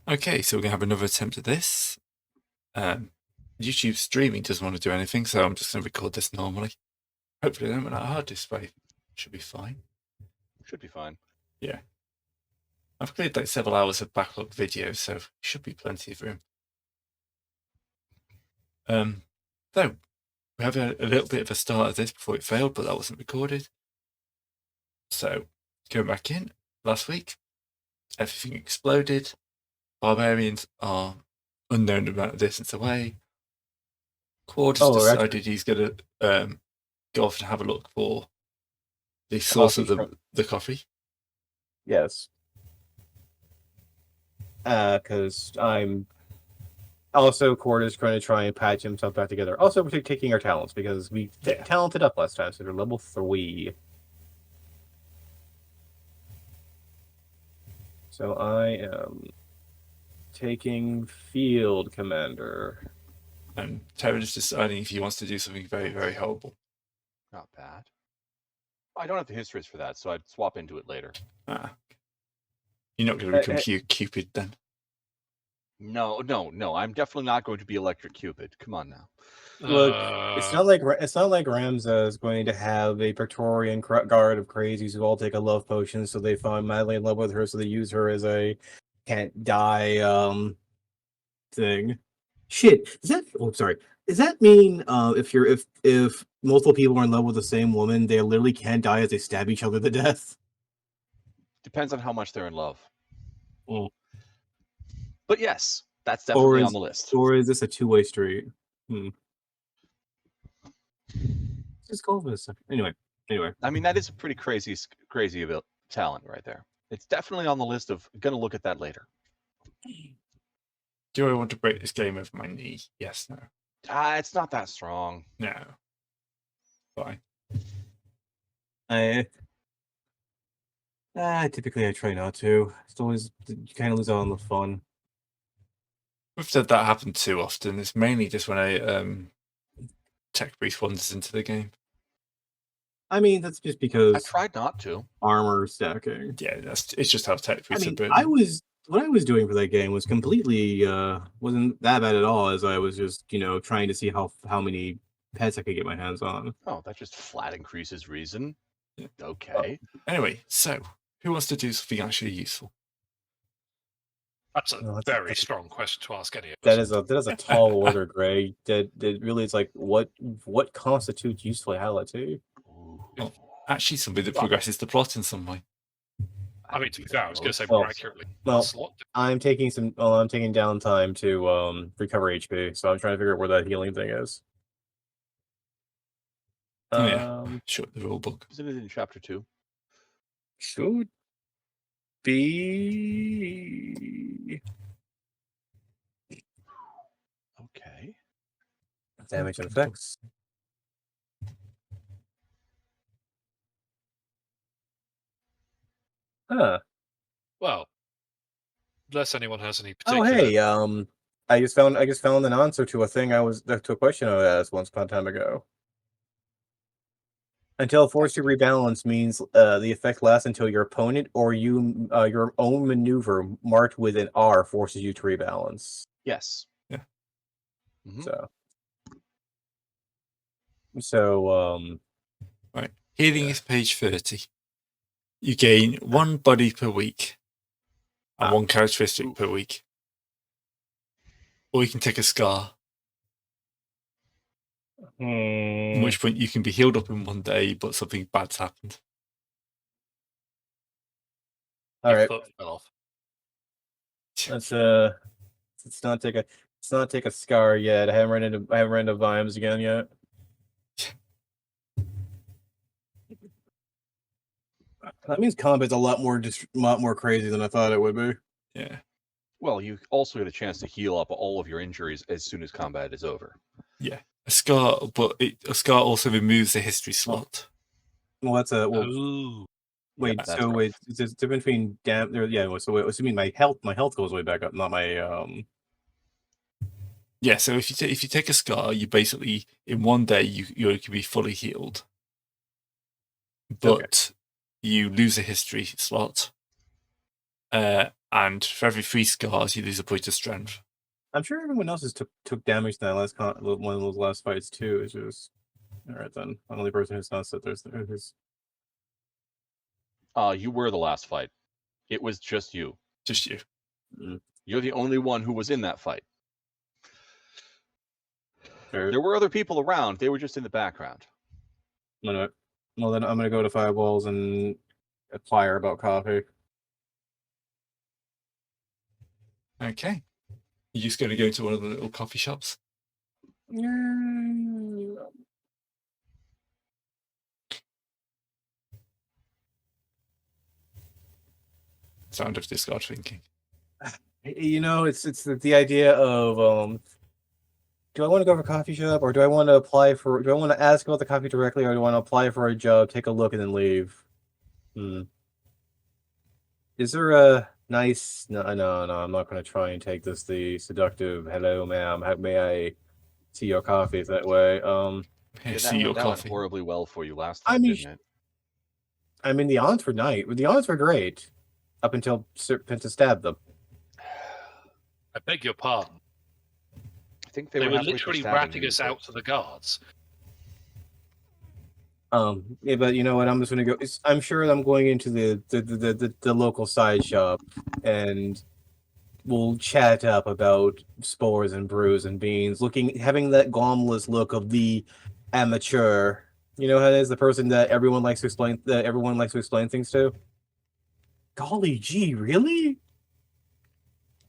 Okay, so we're going to have another attempt at this. YouTube streaming doesn't want to do anything, so I'm just going to record this normally. Hopefully I don't run out of hard disk space. Should be fine. Should be fine. Yeah. I've cleared like several hours of backlog videos, so should be plenty of room. So, we have a little bit of a start of this before it failed, but that wasn't recorded. So, going back in, last week, everything exploded. Barbarians are unknown amount of distance away. Quarters decided he's going to go off and have a look for the source of the coffee. Yes. Because I'm also Quarters going to try and patch himself back together. Also, we're taking our talents because we talented up last time, so they're level 3. So I am taking Field Commander. And Terran is deciding if he wants to do something very, very horrible. Not bad. I don't have the histories for that, so I'd swap into it later. You're not going to become Cupid then? No. I'm definitely not going to be Electric Cupid. Come on now. Look, it's not like Ramza is going to have a Praetorian guard of crazies who all take a love potion, so they fall madly in love with her, so they use her as a can't die thing. Shit. Does that mean if multiple people are in love with the same woman, they literally can't die as they stab each other to death? Depends on how much they're in love. Mm. But yes, that's definitely on the list. Or is this a two-way street? Just call this. Anyway. I mean, that is a pretty crazy talent right there. It's definitely on the list of going to look at that later. Do I want to break this game over my knee? Yes, no. It's not that strong. No. Fine. Typically I try not to. It's always, you kind of lose out on the fun. We've said that happened too often. It's mainly just when a tech brief wanders into the game. I mean, that's just because I tried not to. Armor stacking. Yeah, it's just how tech briefs are built. What I was doing for that game was completely wasn't that bad at all, as I was just, trying to see how many pets I could get my hands on. Oh, that just flat increases reason. Yeah. Okay. Anyway, so who wants to do something actually useful? That's a very strong question to ask any of us. That is a tall order, Greg. That really is like what constitutes usefulity? Well, actually, somebody that progresses the plot in some way. I mean, to be fair, I was going to say more accurately. Well, I'm taking downtime to recover HP, so I'm trying to figure out where that healing thing is. Sure, the rule book. Isn't it in chapter 2? Should be. Okay. Damage and effects. Huh. Well, unless anyone has any particular. Oh, hey, I just found an answer to a question I asked once upon a time ago. Until forced to rebalance means the effect lasts until your opponent or your own maneuver marked with an R forces you to rebalance. Yes. Yeah. Mm-hmm. So right. Healing is page 30. You gain 1 body per week and 1 characteristic per week. Or you can take a scar. At which point you can be healed up in 1 day, but something bad's happened. All right. Foot fell off. Let's not take a scar yet. I haven't run into Vimes again yet. That means combat's a lot more crazy than I thought it would be. Yeah. Well, you also get a chance to heal up all of your injuries as soon as combat is over. Yeah. A scar also removes the history slot. Well, that's a wait. Yeah, so wait, it's different between So what you mean? My health goes way back up, not my Yeah. So if you take a scar, you basically in 1 day you can be fully healed, but you lose a history slot. And for every 3 scars, you lose a point of strength. I'm sure everyone else has took damage in that one of those last fights too. It's just all right then. The only person who's not sit there's You were the last fight. It was just you. Just you. You're the only one who was in that fight. Sure. There were other people around. They were just in the background. Well, then I'm gonna go to Fireballs and inquire about coffee. Okay. You're just going to go into one of the little coffee shops? Sound of discard thinking. You know, it's the idea of do I want to go for a coffee shop, or do I want to apply for? Do I want to ask about the coffee directly, or do I want to apply for a job, take a look, and then leave? Is there a nice? No, I'm not going to try and take this the seductive. Hello, ma'am. How may I see your coffee that way? Here, Yeah, see your that went coffee. horribly well for you last I time, mean, didn't it? I mean, the odds were nice. The odds were great up until Penta stabbed them. I beg your pardon. I think They were were halfway literally through stabbing ratting you, us but- out to the guards. Yeah, but you know what? I'm just gonna go. I'm sure I'm going into the local side shop, and we'll chat up about spores and brews and beans. Having that glomless look of the amateur. You know how it is, the person that everyone likes to explain things to. Golly gee, really?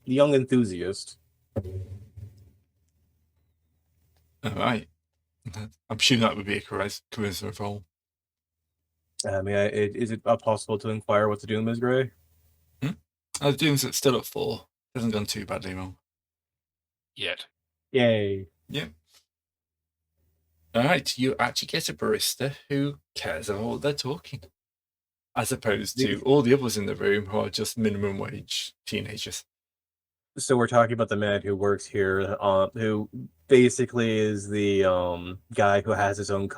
The young enthusiast. All right. I'm sure that would be a charisma roll. Is it possible to inquire what to do, Ms. Gray? The Doom's still at 4. Hasn't gone too badly wrong. Yet. Yay. Yep. All right. You actually get a barista who cares about what they're talking, as opposed to all the others in the room who are just minimum wage teenagers. So we're talking about the man who works here, who basically is the guy who has his own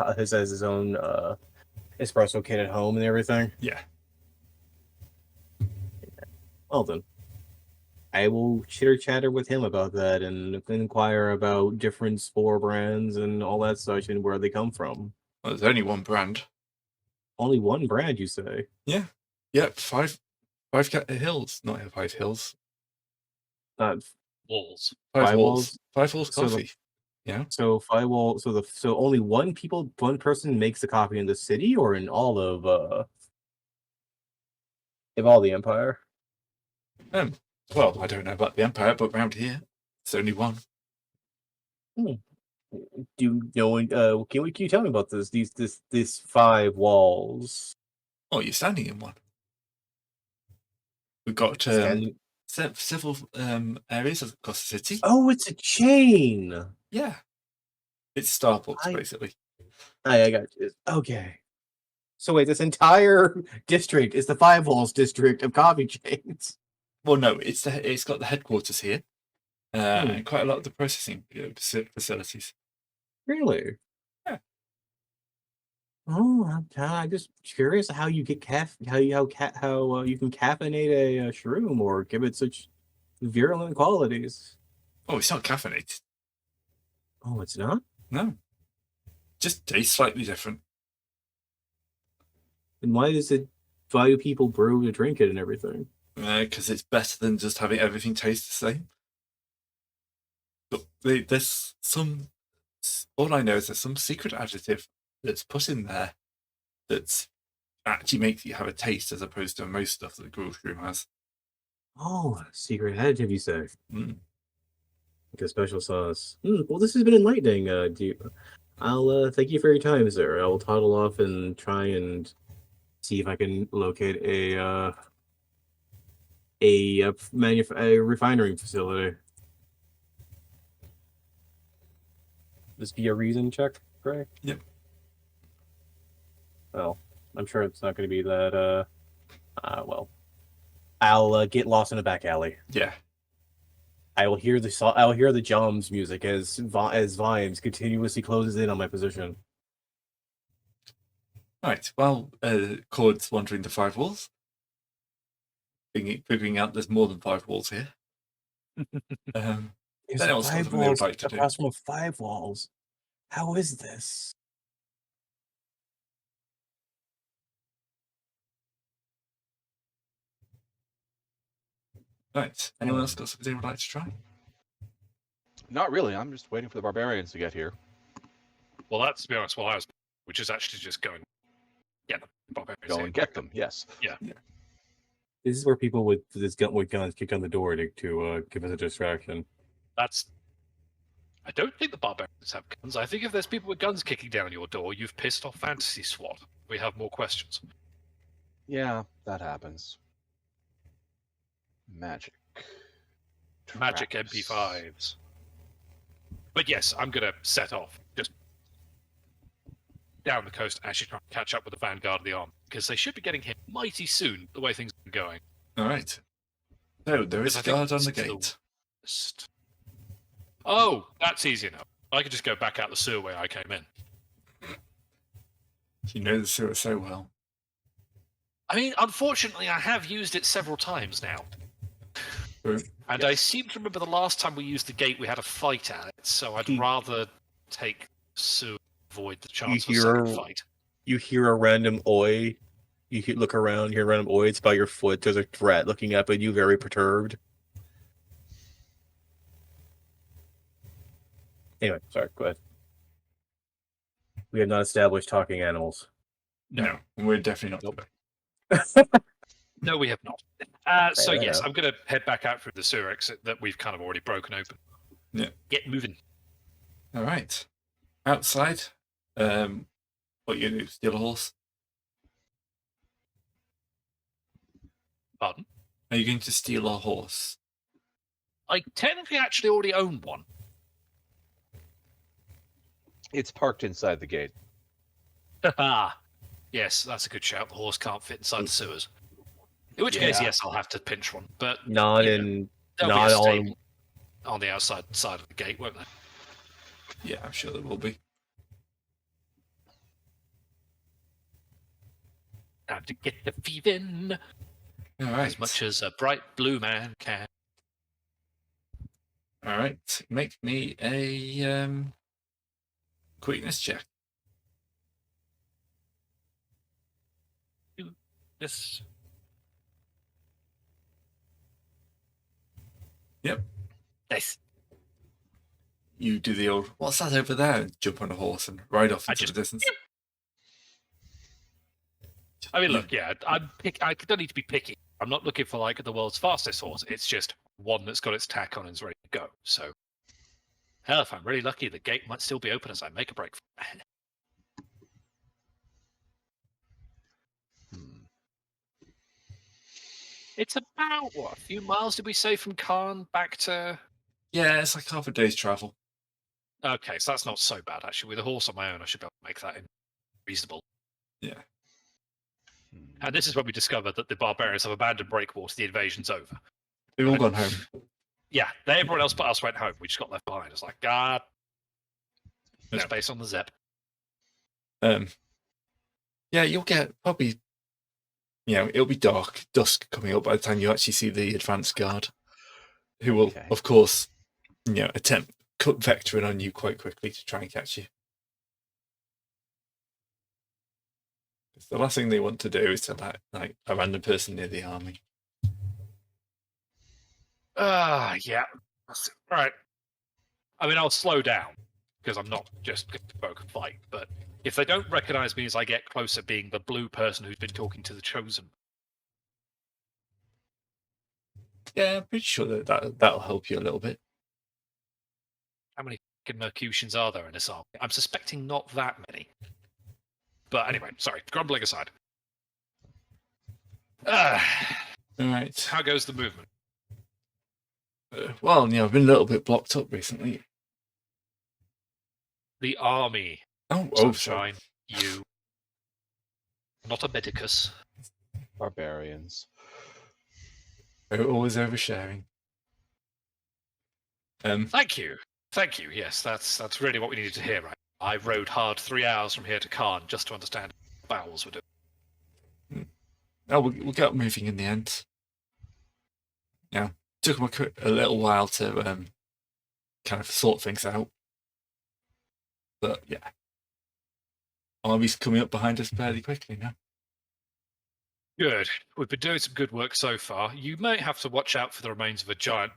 espresso kit at home and everything. Yeah. Well then, I will chitter chatter with him about that and inquire about different spore brands and all that such and where they come from. Well, there's only one brand. Only one brand, you say? Yeah. Yep. Five hills. Not 5 hills. Not Walls. 5 walls. walls? 5 walls So the- coffee. Yeah. So so only one person makes the coffee in the city or in all of the empire. Well, I don't know about the Empire, but around here, it's only one. Do you know? Can you tell me about these 5 walls? Oh, you're standing in one. We've got several areas across the city. Oh, it's a chain. Yeah. It's Starbucks, basically. I got you. Okay. So wait, this entire district is the 5 walls district of coffee chains. Well, no, it's got the headquarters here, and quite a lot of the processing facilities. Really? Yeah. Oh, I'm just curious how you get how you can caffeinate a shroom or give it such virulent qualities. Oh, it's not caffeinated. Oh, it's not? No. Just tastes slightly different. And why do people brew to drink it and everything? Because it's better than just having everything taste the same. But there's some... All I know is there's some secret additive that's put in there that actually makes you have a taste as opposed to most stuff that the grocery room has. Oh, secret additive, you say? Mm. Like a special sauce. Well, this has been enlightening. I'll thank you for your time, sir. I will toddle off and try and see if I can locate a refinery facility. This be a reason check, Greg? Yep. Well, I'm sure it's not going to be that. Well, I'll get lost in a back alley. Yeah. I will hear the Joms music as Vimes continuously closes in on my position. Right. Well, Cord's wandering the 5 walls. figuring out there's more than 5 walls here. There's Then else got 5 something they would walls like to do. across from 5 walls. How is this? Right. Anyone else got something they would like to try? Not really. I'm just waiting for the barbarians to get here. Well, that's to be honest, what I was, which is actually just going, get them. Barbarians Go here, and get them. Yes. This is where people with guns kick on the door to give us a distraction. That's. I don't think the barbarians have guns. I think if there's people with guns kicking down your door, you've pissed off Fantasy SWAT. We have more questions. Yeah, that happens. Magic. Magic Traps. MP5s. But yes, I'm going to set off just down the coast, actually try and catch up with the vanguard of the army, because they should be getting hit mighty soon, the way things are going. All right. So there is Because I a think guard on the it's the gate. worst. Oh, that's easy enough. I could just go back out the sewer way I came in. You know the sewer so well. I mean, unfortunately, I have used it several times now. True. And I seem to remember the last time we used the gate, we had a fight at it, so I'd rather take sewer, avoid the chance of a second fight. You hear a random oi. Look around, hear a random oi. It's by your foot. There's a rat looking up at you, very perturbed. Anyway, sorry, go ahead. We have not established talking animals. No, we're definitely not. Nope. No, we have not. So yes, I'm going to head back out through the sewer exit that we've kind of already broken open. Yeah. Get moving. All right. Outside, what you do? Steal a horse? Pardon? Are you going to steal a horse? I technically actually already own one. It's parked inside the gate. Yes, that's a good shout. The horse can't fit inside the sewers. In which case, Yeah. yes, I'll have to pinch one. But Not you in, there'll not be a on. stable on the outside side of the gate, won't there? Yeah, I'm sure there will be. Time to get the thieving All right. as much as a bright blue man can. All right. Make me a quickness check. This. Yep. Nice. You do the old, what's that over there? And jump on a horse and ride off into the distance. I mean, look, yeah, I don't need to be picky. I'm not looking for like the world's fastest horse. It's just one that's got its tack on and is ready to go. So, hell, if I'm really lucky, the gate might still be open as I make a break. It's about, what, a few miles, did we say, from Cairn back to... Yeah, it's like half a day's travel. Okay, so that's not so bad, actually. With a horse on my own, I should be able to make that reasonable. Yeah. And this is when we discovered that the barbarians have abandoned Breakwater. The invasion's over. They've all gone home. Yeah, everyone else but us went home. We just got left behind. It's like, God, no Yeah. space on the Zep. Yeah, you'll get probably, it'll be dusk coming up by the time you actually see the advance guard, who will, Okay. of course, attempt cut vectoring on you quite quickly to try and catch you. The last thing they want to do is to like a random person near the army. Yeah. Right. I mean, I'll slow down because I'm not just going to provoke a fight. But if they don't recognize me as I get closer, being the blue person who's been talking to the Chosen, Yeah, I'm pretty sure that'll help you a little bit. how many fucking Mercutians are there in this army? I'm suspecting not that many. But anyway, sorry. Grumbling aside. All right. How goes the movement? Well, I've been a little bit blocked up recently. The army. Oh, Sunshine. You. Not a medicus. Barbarians. They're always oversharing. Thank you. Thank you. Yes, that's really what we needed to hear, right? I rode hard 3 hours from here to Cairn just to understand what bowels were doing. We'll get moving in the end. Took them a little while to kind of sort things out. But yeah, army's coming up behind us fairly quickly now. Good. We've been doing some good work so far. You may have to watch out for the remains of a giant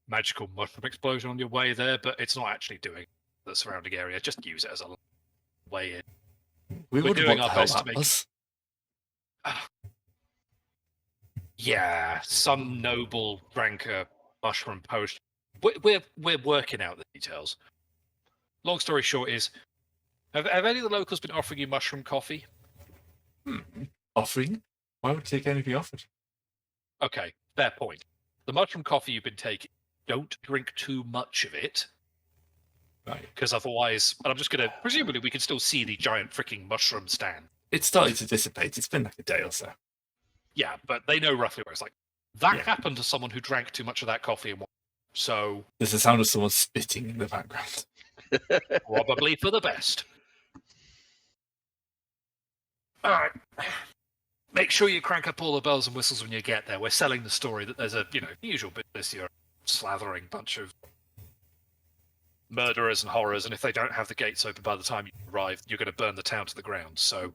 magical mushroom explosion on your way there, but it's not actually doing the surrounding area. Just use it as a way in. We We're wonder doing what the our hell best to that make was. Yeah, some noble drank a mushroom potion. We're working out the details. Long story short is, have any of the locals been offering you mushroom coffee? Offering? Why would you take anything offered? Okay, fair point. The mushroom coffee you've been taking, don't drink too much of it, Right. because otherwise, and I'm just going to, presumably we can still see the giant freaking mushroom stand. It's starting to dissipate. It's been like a day or so. Yeah, but they know roughly where it's like. That Yeah. happened to someone who drank too much of that coffee and so There's the sound of someone spitting in the background. probably for the best. All right. Make sure you crank up all the bells and whistles when you get there. We're selling the story that there's a, usual business, you're a slathering bunch of murderers and horrors, and if they don't have the gates open by the time you arrive, you're going to burn the town to the ground. So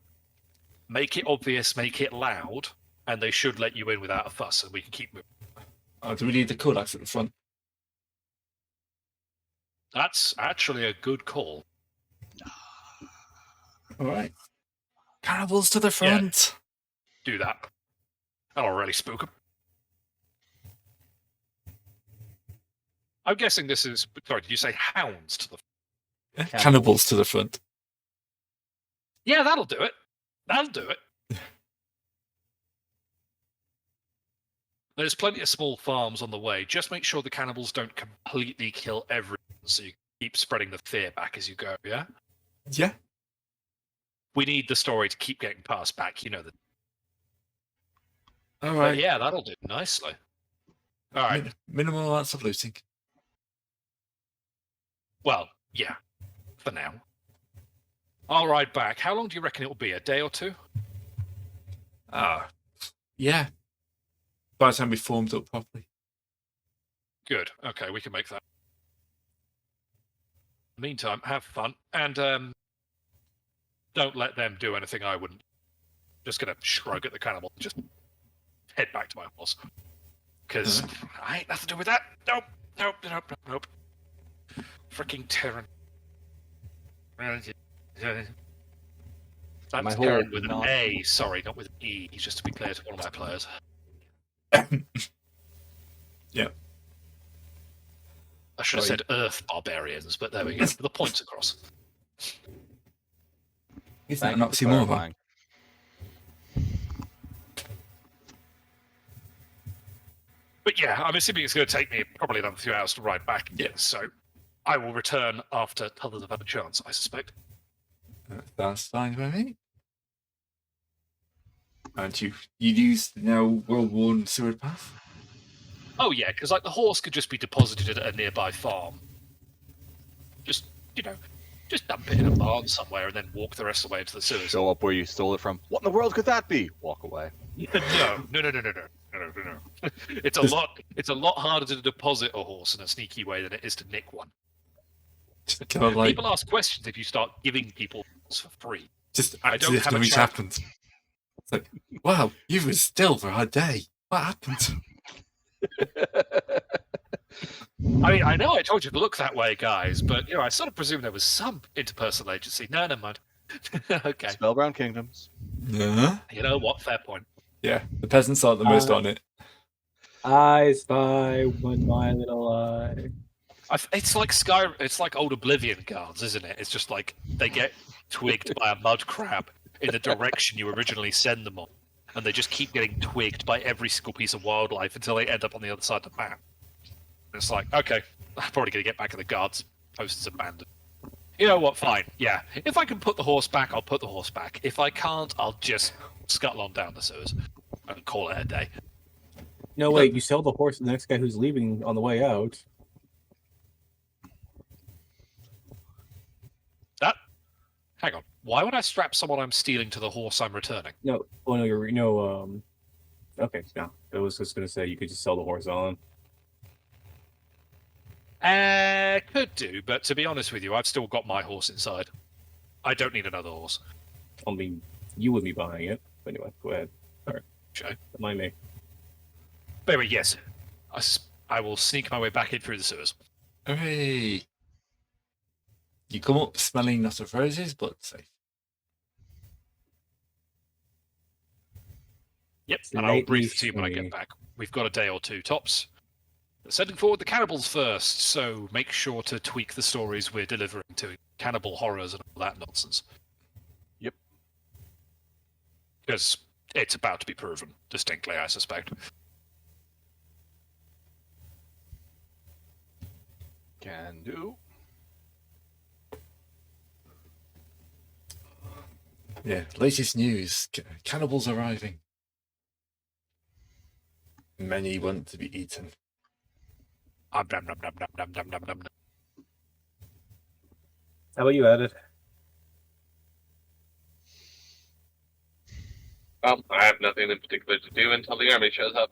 make it obvious, make it loud, and they should let you in without a fuss, and we can keep moving. Do we need the codex at the front? That's actually a good call. All right. Cannibals to the front. Do that. That'll really spook them. I'm guessing this is. Sorry, did you say hounds to the? Yeah, cannibals to the front. Yeah, that'll do it. That'll do it. There's plenty of small farms on the way. Just make sure the cannibals don't completely kill everyone, so you keep spreading the fear back as you go. Yeah. Yeah. We need the story to keep getting passed back. You know that. All right. But yeah, that'll do nicely. All right. Minimal amounts of looting. Well, yeah, for now. I'll ride back. How long do you reckon it will be? A day or two? Yeah. By the time we formed up properly. Good. Okay, we can make that. Meantime, have fun and don't let them do anything I wouldn't. Just gonna shrug at the cannibal. Just head back to my horse. Because I ain't nothing to do with that. Nope. Freaking Terran. That's My Terran whole with an not- A, sorry, not with an E, just to be clear to one of my players. Yeah. I should have Sorry. said Earth Barbarians, but there we go. The point's across. Is that Thank an you for oxymoron? clarifying. But yeah, I'm assuming it's going to take me probably another few hours to ride back again, so I will return after others have had a chance, I suspect. That's fine by me. And you use now well-worn sewer path? Oh yeah, because like the horse could just be deposited at a nearby farm. Just, just dump it in a barn somewhere and then walk the rest of the way into the sewers. Show up where you stole it from. What in the world could that be? Walk away. No. It's a lot harder to deposit a horse in a sneaky way than it is to nick one. Just kind of like, People ask questions if you start giving people horses for free. just I act as don't if have a nothing's child. happened. It's like, wow, you were still for a day. What happened? I mean, I know I told you to look that way, guys, but I sort of presume there was some interpersonal agency. No, never mind. Okay. Spellbound Kingdoms. Yeah. You know what? Fair point. Yeah, the peasants aren't the most on it. I spy with my little eye. It's like Sky. It's like old Oblivion guards, isn't it? It's just like they get twigged by a mud crab in the direction you originally send them on, and they just keep getting twigged by every single piece of wildlife until they end up on the other side of the map. And it's like, okay, I'm probably gonna get back to the guards. Post is abandoned. You know what? Fine. Yeah. If I can put the horse back, I'll put the horse back. If I can't, I'll just scuttle on down the sewers and call it a day. No, wait, you sell the horse to the next guy who's leaving on the way out. Hang on. Why would I strap someone I'm stealing to the horse I'm returning? No, oh no, Okay, no. I was just gonna say you could just sell the horse on. Could do, but to be honest with you, I've still got my horse inside. I don't need another horse. I mean, you would be buying it. But anyway, go ahead. Sure. Don't mind me. But anyway, yes. I will sneak my way back in through the sewers. Hooray! You come up smelling not of roses, but safe. Yep, and I'll Slightly brief the team when I shiny. get back. We've got a day or two tops. Sending forward the cannibals first, so make sure to tweak the stories we're delivering to cannibal horrors and all that nonsense. Yep. Because it's about to be proven, distinctly, I suspect. Can do. Yeah, latest news. Cannibals arriving. Many want to be eaten. Nom, nom, nom, nom, nom, nom, nom, nom. How about you, Edit? I have nothing in particular to do until the army shows up.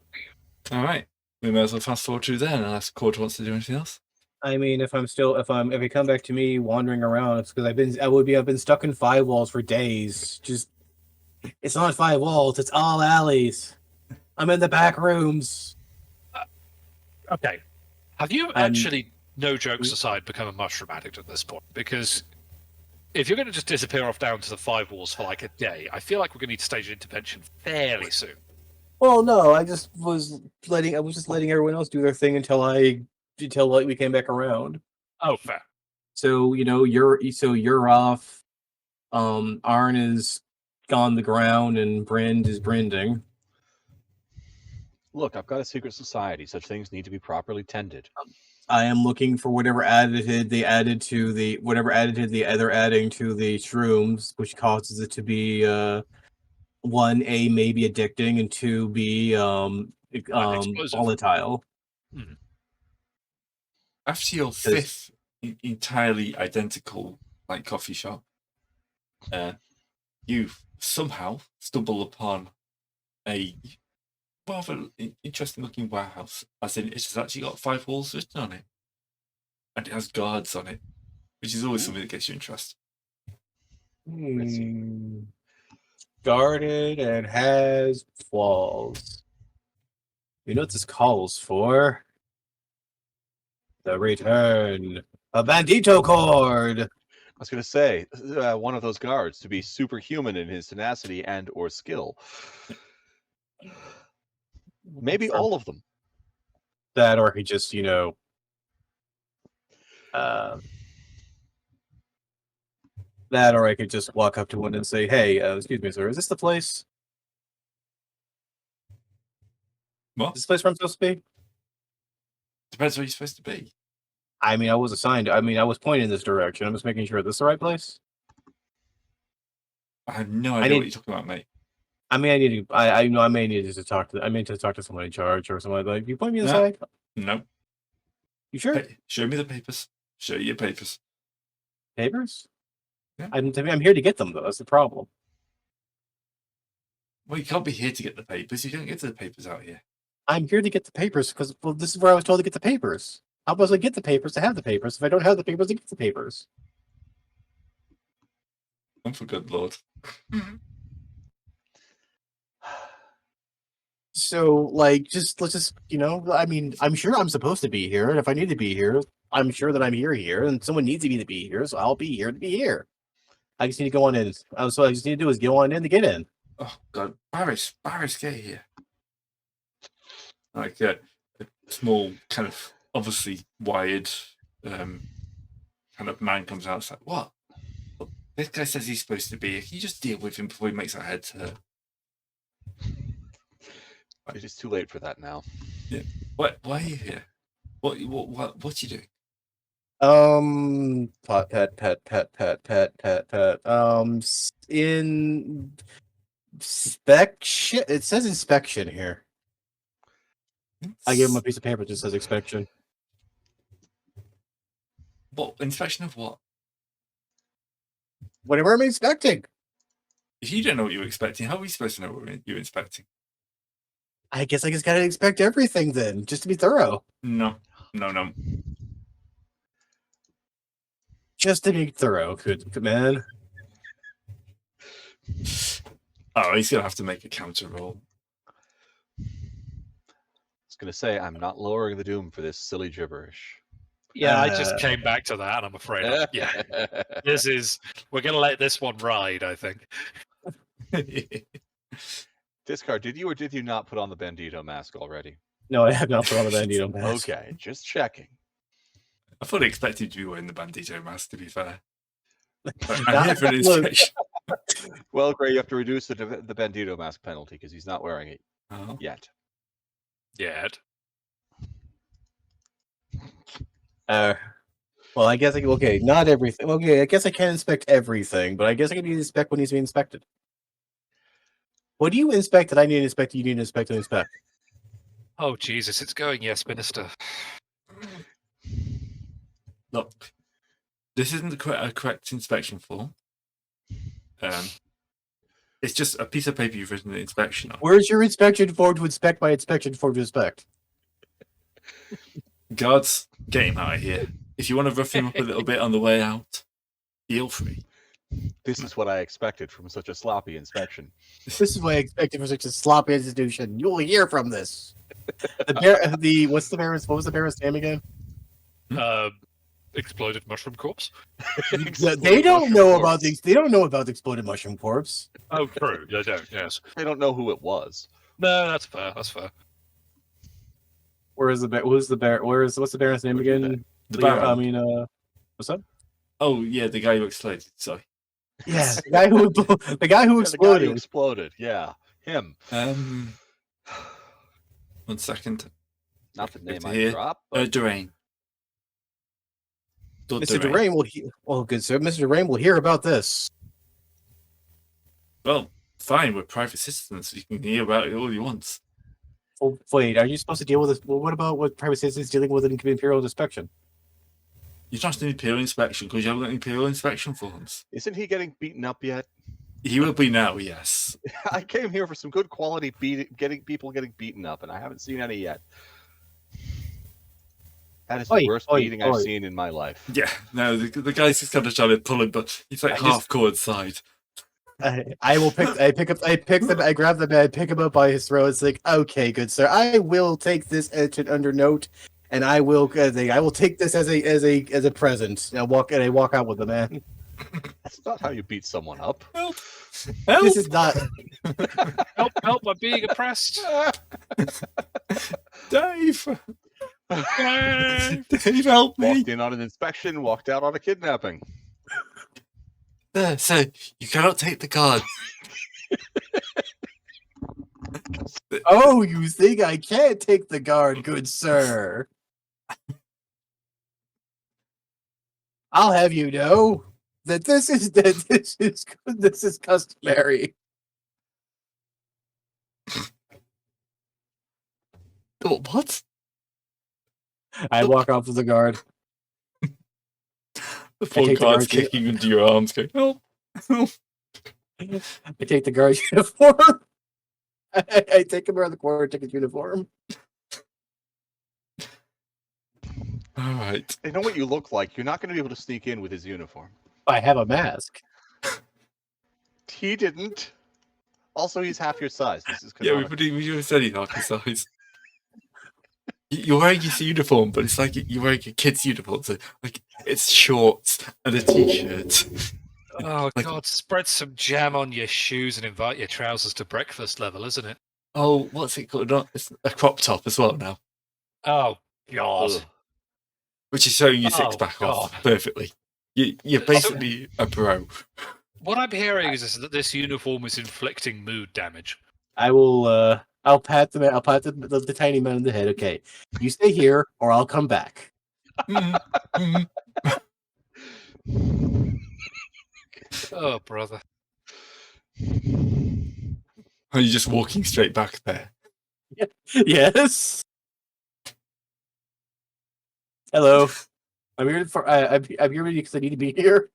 All right. We may as well fast forward through there unless Quarter wants to do anything else. I mean, if you come back to me wandering around, it's because I've been stuck in 5 walls for days. It's not 5 walls, it's all alleys. I'm in the back rooms. Okay. Have you I'm- actually, no jokes aside, become a mushroom addict at this point? Because if you're going to just disappear off down to the 5 walls for like a day, I feel like we're going to need to stage an intervention fairly soon. Well, no, I was just letting everyone else do their thing until we came back around. Oh, fair. So you're off. Arn is gone the ground, and Brind is brinding. Look, I've got a secret society. Such things need to be properly tended. I am looking for whatever additive they're adding to the shrooms, which causes it to be 1A maybe addicting, and 2B explosive. volatile. After your fifth entirely identical like coffee shop, you somehow stumble upon a rather interesting looking warehouse. As in, it has actually got 5 walls written on it, and it has guards on it, which is always something that gets you interest. Guarded and has walls. You know what this calls for? The return of Bandito Cord. I was going to say, one of those guards to be superhuman in his tenacity and or skill. Maybe all of them. That, or he just, that, or I could just walk up to one and say, "Hey, excuse me, sir, is this the place? What? Is this the place where I'm supposed to be?" Depends where you're supposed to be. I mean, I was assigned. I mean, I was pointed in this direction. I'm just making sure this is the right place. I have no idea what you're talking about, mate. I mean, I need to. I know I may need to talk to. I mean, to talk to someone in charge or something like that. You point me this No. way. No. You sure? Hey, show me the papers. Show you your papers. Papers? Yeah. I'm here to get them, though. That's the problem. Well, you can't be here to get the papers. You don't get the papers out here. I'm here to get the papers because, well, this is where I was told to get the papers. How was I get the papers to have the papers if I don't have the papers to get the papers? Oh, for good lord. So, like, let's just, I mean, I'm sure I'm supposed to be here, and if I need to be here, I'm sure that I'm here, and someone needs me to be here, so I'll be here to be here. I just need to go on in. So I just need to do is go on in to get in. Oh, God. Barris, get here. Like a small, kind of obviously wired kind of man comes out. It's like, what? Well, this guy says he's supposed to be here. Can you just deal with him before he makes our heads hurt? It is too late for that now. Yeah. Why are you here? What are you doing? Pet. Inspection. It says inspection here. I gave him a piece of paper that just says inspection. What inspection of what? Whatever I'm inspecting. If you don't know what you're expecting, how are we supposed to know what you're inspecting? I guess I just gotta expect everything then, just to be thorough. No. Just to be thorough, good man. Oh, he's gonna have to make a counter roll. I was going to say, I'm not lowering the doom for this silly gibberish. Yeah, I just came back to that, and I'm afraid, we're going to let this one ride, I think. Discard, did you or did you not put on the Bandito mask already? No, I have not put on the Bandito mask. Okay, just checking. I fully expected you to be wearing the Bandito mask, to be fair. I'm here for an inspection. Well, Gray, you have to reduce the Bandito mask penalty because he's not wearing it yet. Well, I guess not everything. Okay, I guess I can't inspect everything, but I guess I can inspect what needs to be inspected. What do you inspect that I need to inspect? You need to inspect and inspect. Oh Jesus, it's going, yes, Minister. Look, this isn't a correct inspection form. It's just a piece of paper you've written the inspection on. Where's your inspection form to inspect my inspection form to inspect? Guards, get him out of here. If you want to rough him up a little bit on the way out, feel free. This is what I expected from such a sloppy inspection. This is what I expected for such a sloppy institution. You will hear from this. What was the Baron's name again? Exploded mushroom corpse. They don't know about the exploded mushroom corpse. Oh, true. They don't. Yes. They don't know who it was. No, that's fair. That's fair. What's the Baron's name again? The Baron. I mean, what's up? Oh yeah, the guy who exploded. Sorry. Yeah, the guy who exploded. Exploded. Yeah, him. 1 second. Not the name I Here. dropped. Durain. Mr. Durain will. Good sir. Mr. Durain will hear about this. Well, fine. We're private citizens. You can hear about it all you want. Oh, wait, are you supposed to deal with this? Well, what about what private citizens dealing with an imperial inspection? You're not an imperial inspection because you haven't got any imperial inspection forms. Isn't he getting beaten up yet? He will be now, yes. I came here for some good quality getting beaten up, and I haven't seen any yet. That is the worst beating I've seen in my life. Yeah, no, the guy's just kind of trying to pull him, but he's like half-core inside. I grab the man, pick him up by his throat. It's like, okay, good sir, I will take this under note, and I will take this as a present. And I walk out with the man. That's not how you beat someone up. Help. This is not. Help! I'm being oppressed. Dave, Dave, help me! Walked in on an inspection, walked out on a kidnapping. So you cannot take the card. Oh, you think I can't take the guard, good sir? I'll have you know that this is customary. What? I walk off with the guard. The full guard's kicking into your arms, going, help! Help! I take the guard's uniform. I take him around the corner, take his uniform. All right. They know what you look like. You're not going to be able to sneak in with his uniform. I have a mask. He didn't. Also, he's half your size. This is canonical. Yeah, we just said he's half your size. You're wearing his uniform, but it's like you're wearing a kid's uniform. So, like, it's shorts and a t-shirt. Oh, God, spread some jam on your shoes and invite your trousers to breakfast level, isn't it? Oh, what's it called? It's a crop top as well now. Oh, God. Ugh. Which is showing your six-pack off perfectly. You're basically a bro. What I'm hearing is that this uniform is inflicting mood damage. I will, I'll pat the tiny man on the head. Okay, you stay here, or I'll come back. Oh, brother. Are you just walking straight back there? Yes. Hello. I'm here because I need to be here.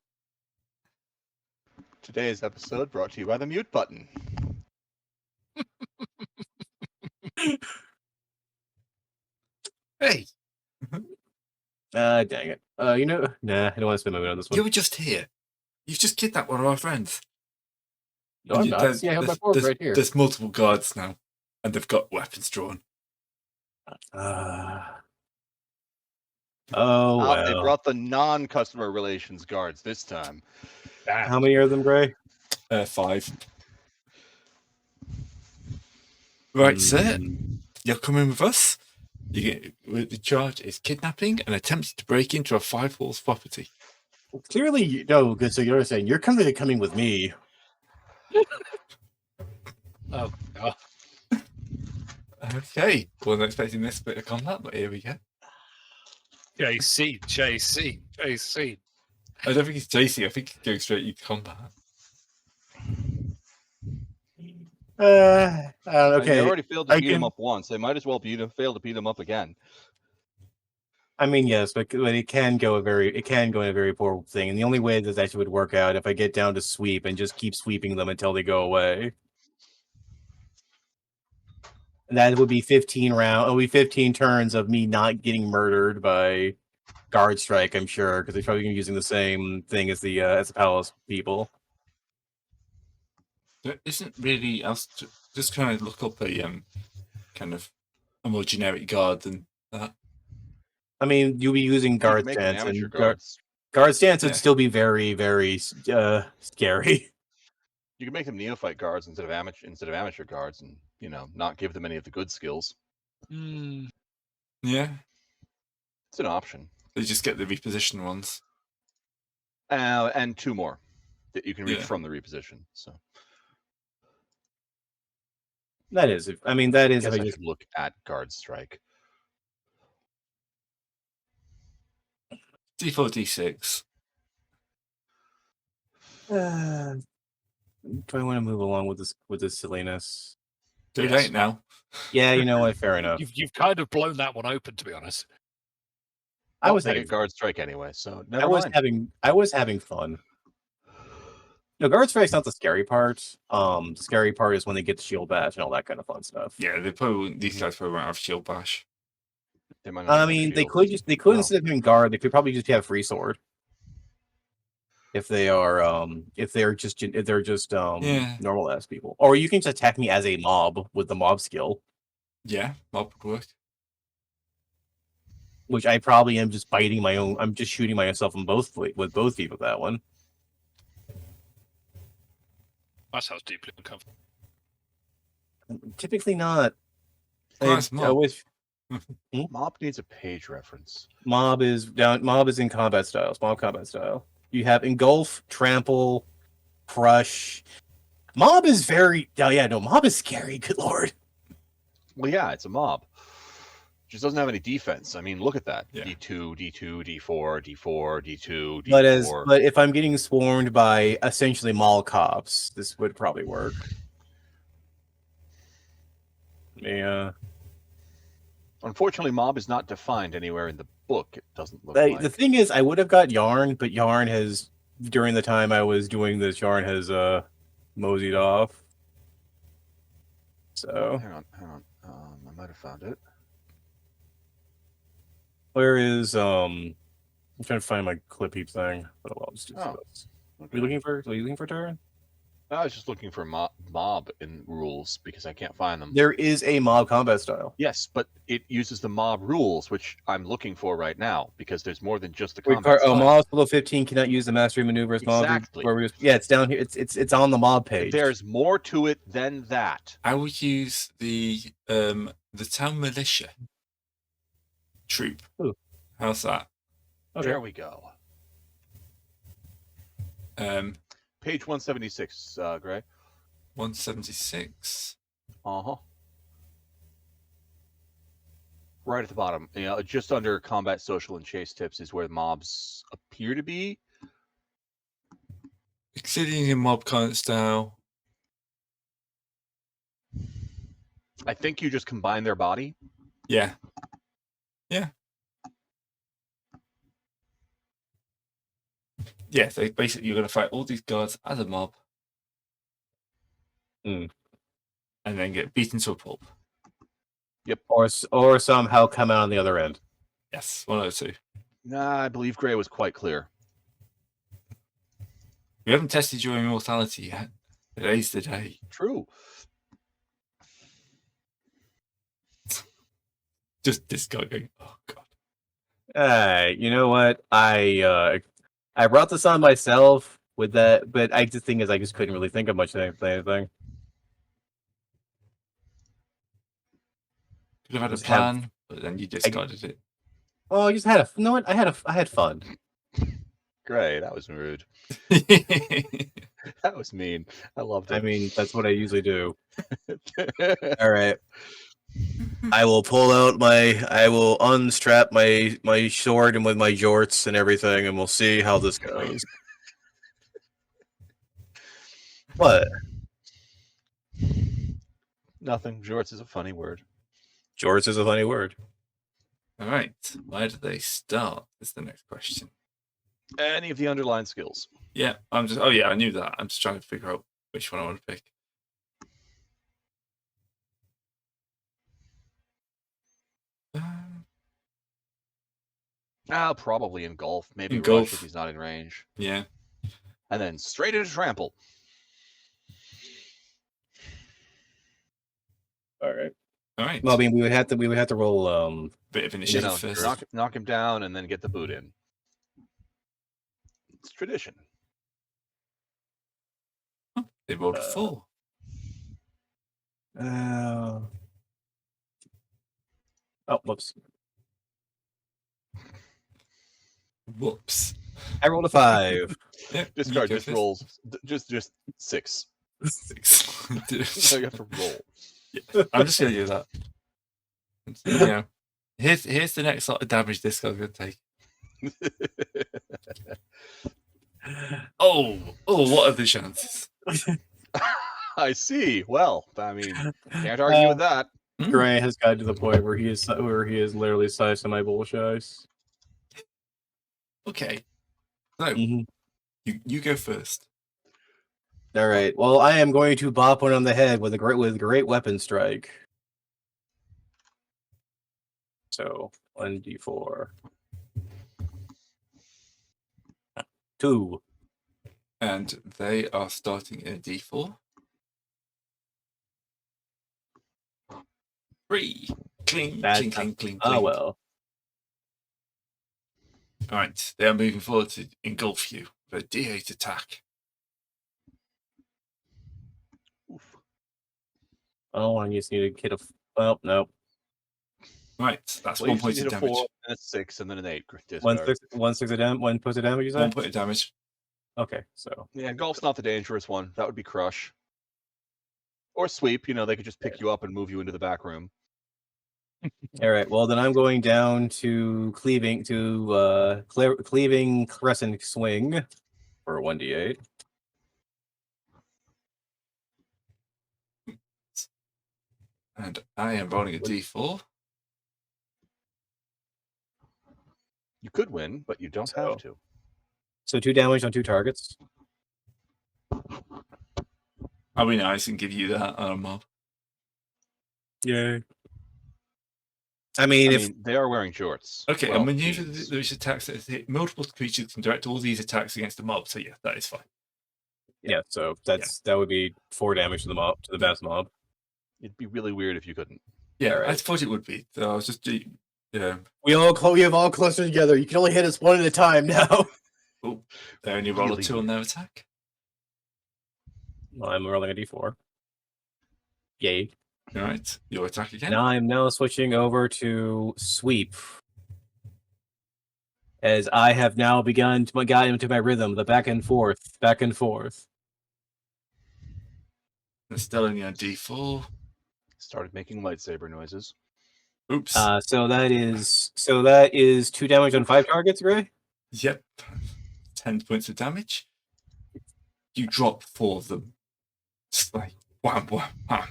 Today's episode brought to you by the mute button. Hey, Dang it. Nah, I don't want to spend my money on this one. you were just here. You've just kidnapped one of our friends. No, I'm not. See, I have my fork right here. There's multiple guards now, and they've got weapons drawn. Oh, They well. brought the non-customer relations guards this time. How many are them, Gray? 5. Right, sir. Mm, You're coming with us. The charge is kidnapping and attempting to break into a 5 walls property. Clearly, no. Good. So you're saying you're coming with me. Oh, God. Okay, wasn't expecting this bit of combat, but here we go. JC. I don't think it's JC. I think he's going straight into combat. Okay. They already failed to I beat him can- up once. They might as well fail to beat him up again. I mean, yes, but it can go in a very poor thing, and the only way that actually would work out if I get down to sweep and just keep sweeping them until they go away. And that would be 15 rounds. It'll be 15 turns of me not getting murdered by guard strike. I'm sure because they're probably gonna be using the same thing as the palace people. There isn't really else to just kind of look up a kind of a more generic guard than that. I mean, you'll be using You guard can make them stance, amateur and guards. guard stance would Yeah. still be very, very scary. You can make them neophyte guards instead of amateur guards, and not give them any of the good skills. Mm, Yeah, It's an option. they just get the reposition ones. And 2 more that you can reach Yeah. from the reposition. So That is, that I is guess if I I just should look at guard strike. D4, D6. do I want to move along with this silliness? Too Yes. late now. Yeah, you know what? Fair enough. you've kind of blown that one open, to be honest. I was I having get guard strike anyway, so I never was mind. having fun. No, guard strike's not the scary part. The scary part is when they get the shield bash and all that kind of fun stuff. Yeah, these guys probably won't have shield bash. They might not I have mean, they shields. could No. instead of having guard, they could probably just have free sword. If they're just Yeah. normal ass people, or you can just attack me as a mob with the mob skill, Yeah, mob would work. which I probably am just biting my own. I'm just shooting myself with both feet with that one. That sounds deeply uncomfortable. Typically not. Nice I mob. always Mob needs a page reference. mob is in combat styles. Mob combat style. You have engulf, trample, crush. Mob is very. Oh yeah, no, mob is scary. Good lord. Well, yeah, it's a mob. Just doesn't have any defense. I mean, look at that. Yeah. D2, D2, D4, D4, D2, D4. But if I'm getting swarmed by essentially mall cops, this would probably work. Yeah. Unfortunately, mob is not defined anywhere in the book. It doesn't look like. The thing is, I would have got Yarn, but Yarn has, during the time I was doing this, Yarn has moseyed off. So Hang on. I might have found it. where is I'm trying to find my clip heap thing. But I'll just do Oh, this. Okay. Are you looking for Taran? I was just looking for mob in rules because I can't find them. There is a mob combat style. Yes, but it uses the mob rules, which I'm looking for right now because there's more than just the Wait, combat style. mobs below 15 cannot use the mastery maneuvers. Exactly. Yeah, it's down here. It's on the mob page. There's more to it than that. I would use the town militia troop. Ooh. How's that? Okay. There we go. Page 176, Gray. 176. Uh-huh. Right at the bottom, just under combat, social, and chase tips is where the mobs appear to be. Exceeding in mob kind of style. I think you just combine their body. Yeah. Yeah. Yeah, so basically you're going to fight all these guards as a mob. Mm. And then get beaten to a pulp. Yep. Or somehow come out on the other end. Yes, 102. Nah, I believe Gray was quite clear. You haven't tested your immortality yet. Today's the day. True. Just this guy going, oh god. You know what? I brought this on myself with that, but the thing is, I just couldn't really think of much of anything. Could have had a Just have- plan, but then you discarded it. Well, I just had you know what? I had fun. Gray, that was rude. That was mean. I loved it. I mean, that's what I usually do. All right. I will unstrap my sword and with my jorts and everything, and we'll see how this goes. What? Nothing. Jorts is a funny word. Jorts is a funny word. All right. Where do they start? Is the next question. Any of the underlying skills. Yeah, I'm just. Oh yeah, I knew that. I'm just trying to figure out which one I want to pick. Probably engulf. Maybe Engulf. rush if he's not in range. Yeah. And then straight into trample. All right. All right. Well, I mean, we would have to roll. Bit of You initiative know, first. knock him down and then get the boot in. It's tradition. They rolled a 4. Oh, whoops! Whoops. I rolled a 5. Yeah, Discard you go just first. rolls. Just 6. 6. So you have to roll. Yeah, I'm just gonna do that. You know, here's the next sort of damage this guy's gonna take. Oh, what are the chances? I see. Well, I mean, can't argue with that. Gray has gotten to the point where he is literally sized to my bullshit. Okay. So you go first. All right. Well, I am going to bop one on the head with great weapon strike. So 1d4. 2. And they are starting in a D4. 3. Cling, cling, cling, cling, Oh cling. well. All right, they are moving forward to engulf you with a D8 attack. Oof. Oh, I just need to get a. Well, no. Right, that's Well, 1 you point need of a damage. 4 and a 6 and then an 8. One Discard. 6 of damage. 1 point of damage. You say? 1 point of damage. Okay, so Yeah, golf's not the dangerous one. That would be crush. Or sweep. You know, they could just pick you up and move you into the back room. all right. Well, then I'm going down to cleaving crescent swing for 1d8. And I am rolling a D4. You could win, but you don't have to. So 2 damage on 2 targets. I'll be nice and give you that on a mob. Yay. I mean, they are wearing shorts. Okay, Well, and maneuver jeans. those attacks that hit multiple creatures can direct all these attacks against the mob. So yeah, that is fine. yeah. So that would be 4 damage to the mob, to the best mob. It'd be really weird if you couldn't. Yeah, All right. I thought it would be. So I was just yeah. We have all clustered together. You can only hit us one at a time now. Oh, they only roll a Really 2 on their attack. Well, I'm rolling a d4. Yay. All right, your attack again. And I'm now switching over to sweep. As I have now begun to get into my rhythm, the back and forth, back and forth. They're still only on D4. Started making lightsaber noises. Oops. So that is 2 damage on 5 targets, Gray? Yep. 10 points of damage. You drop 4 of them. Just like wham, wham, wham.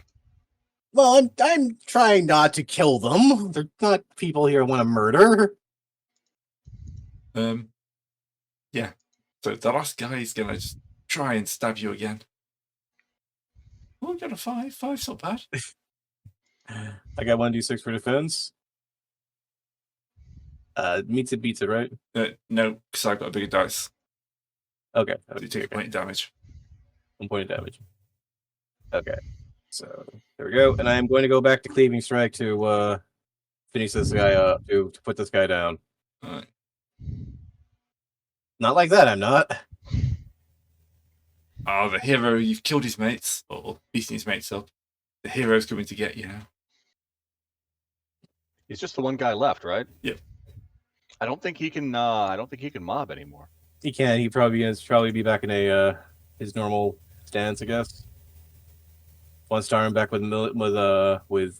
Well, I'm trying not to kill them. They're not people here who want to murder. Yeah. So the last guy is gonna just try and stab you again. Oh, you got a 5. 5's not bad. I got 1d6 for defense. Meets it, beats it, right? No, because I've got a bigger dice. Okay. So you take a point of damage. 1 point of damage. Okay. So there we go. And I'm going to go back to Cleaving Strike to finish this guy up, to put this guy down. All right. Not like that, I'm not. Oh, the hero, you've killed his mates, or beaten his mates up. The hero's coming to get you now. He's just the one guy left, right? Yep. I don't think he can. I don't think he can mob anymore. He can. He probably be back in a his normal stance, I guess. Once starting back with Or either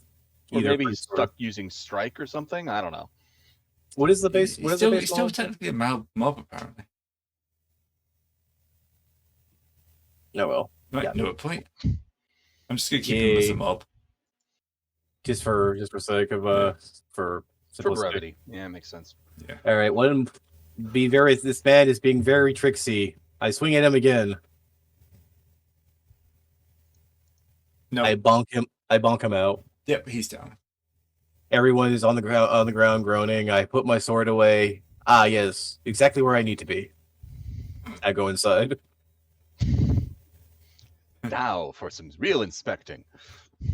maybe he's priest or- stuck using strike or something. I don't know. What is the base? He's What is still, the he's base? still mob? technically a mob, apparently. Oh well, Right, Yeah. no point. I'm just going to keep him as a Yay. mob. just for sake of Yeah. for For simplicity. brevity. Yeah, makes sense. All right, let him be very. This man is being very tricksy. I swing at him again. No, I bonk him out. yep, he's down. Everyone is on the ground groaning. I put my sword away. Ah, yes, exactly where I need to be. I go inside. Now for some real inspecting.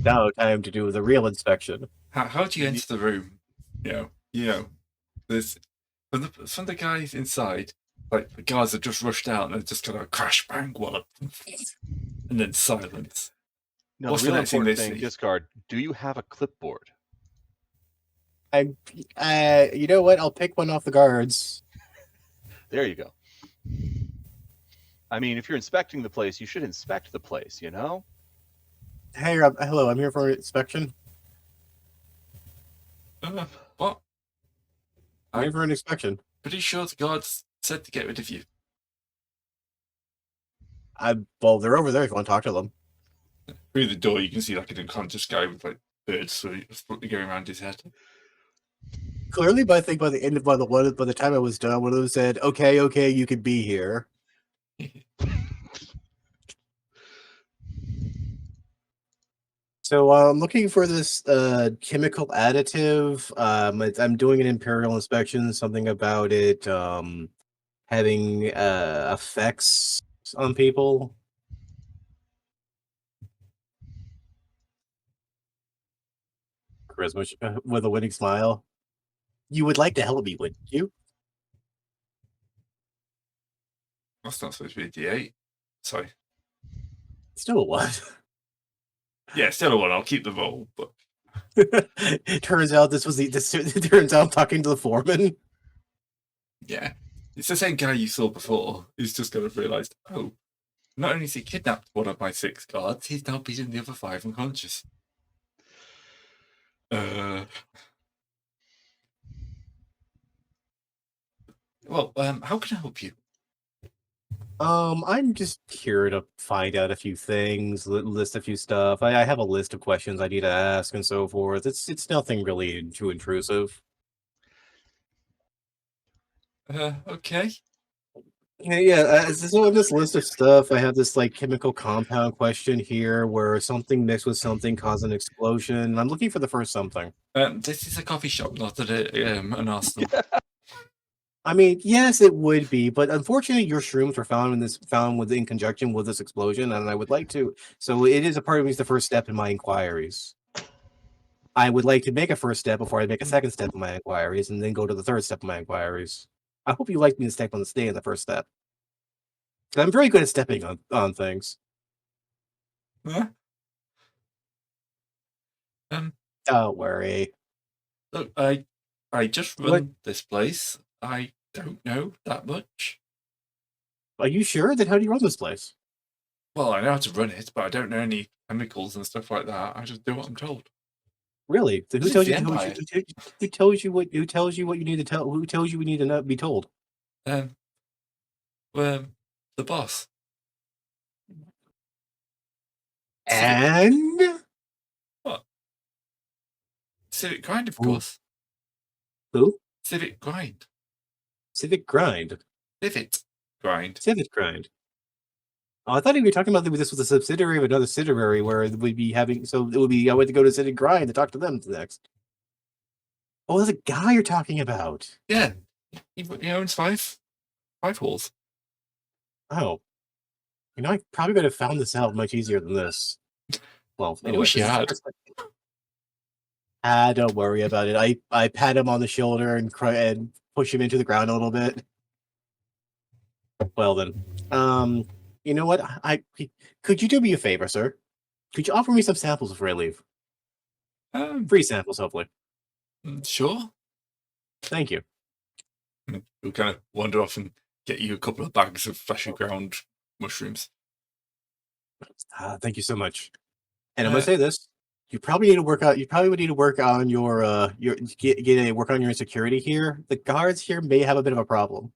Now, time to do the real inspection. How do you enter the room? You know, there's from the guys inside, like the guards have just rushed out and they're just kind of crash bang wallop, and then silence. Now, What's the the real next thing important they thing, see? Discard. Do you have a clipboard? You know what? I'll pick one off the guards. There you go. I mean, if you're inspecting the place, you should inspect the place. You know. Hey, hello. I'm here for inspection. What? I'm here for an inspection. Pretty sure the guards said to get rid of you. Well, they're over there. If you want to talk to them. Through the door, you can see like an unconscious guy with like birds going around his head. Clearly, but I think by the time I was done, one of them said, "Okay, you could be here." So I'm looking for this chemical additive. I'm doing an imperial inspection. Something about it having effects on people. Charisma with a winning smile. You would like to help me, wouldn't you? That's not supposed to be a D8. Sorry. Still a what? Yeah, still a one. I'll keep the roll, but Turns out turns out I'm talking to the foreman. yeah. It's the same guy you saw before. He's just kind of realised, oh, not only has he kidnapped one of my 6 guards, he's now beaten the other 5 unconscious. Well, how can I help you? I'm just here to find out a few things, list a few stuff. I have a list of questions I need to ask and so forth. It's nothing really too intrusive. Okay. So on this list of stuff, I have this like chemical compound question here, where something mixed with something caused an explosion. I'm looking for the first something. This is a coffee shop, not an arsenal. I mean, yes, it would be, but unfortunately, your shrooms were found in conjunction with this explosion, and I would like to. So it is a part of me, the first step in my inquiries. I would like to make a first step before I make a second step in my inquiries, and then go to the third step of my inquiries. I hope you like me to stay in the first step. 'Cause I'm very good at stepping on things. Huh? Don't worry. Look, I just run What? this place. I don't know that much. Are you sure? Then how do you run this place? Well, I know how to run it, but I don't know any chemicals and stuff like that. I just do what I'm told. Really? Then This who is tells you? the Who, Empire. who tells you what? Who tells you what you need to tell? Who tells you we need to be told? The boss. And Civic Grind, of Ooh. course. who? Civic Grind. Civic Grind. Civic Grind. Civic Grind. Oh, I thought you were talking about this was a subsidiary of another subsidiary where we'd be having. So it would be. I went to go to City Grind to talk to them next. Oh, there's a guy you're talking about. Yeah, he owns five halls. Oh, I probably could have found this out much easier than this. Well, I anyway, wish you had. Don't worry about it. I pat him on the shoulder and push him into the ground a little bit. Well then, you know what? Could you do me a favor, sir? Could you offer me some samples before I leave? Free samples, hopefully. Sure. Thank you. We'll kind of wander off and get you a couple of bags of freshly ground mushrooms. Thank you so much. And I'm gonna say this: you probably need to work out. You probably would need to work on your work on your insecurity here. The guards here may have a bit of a problem.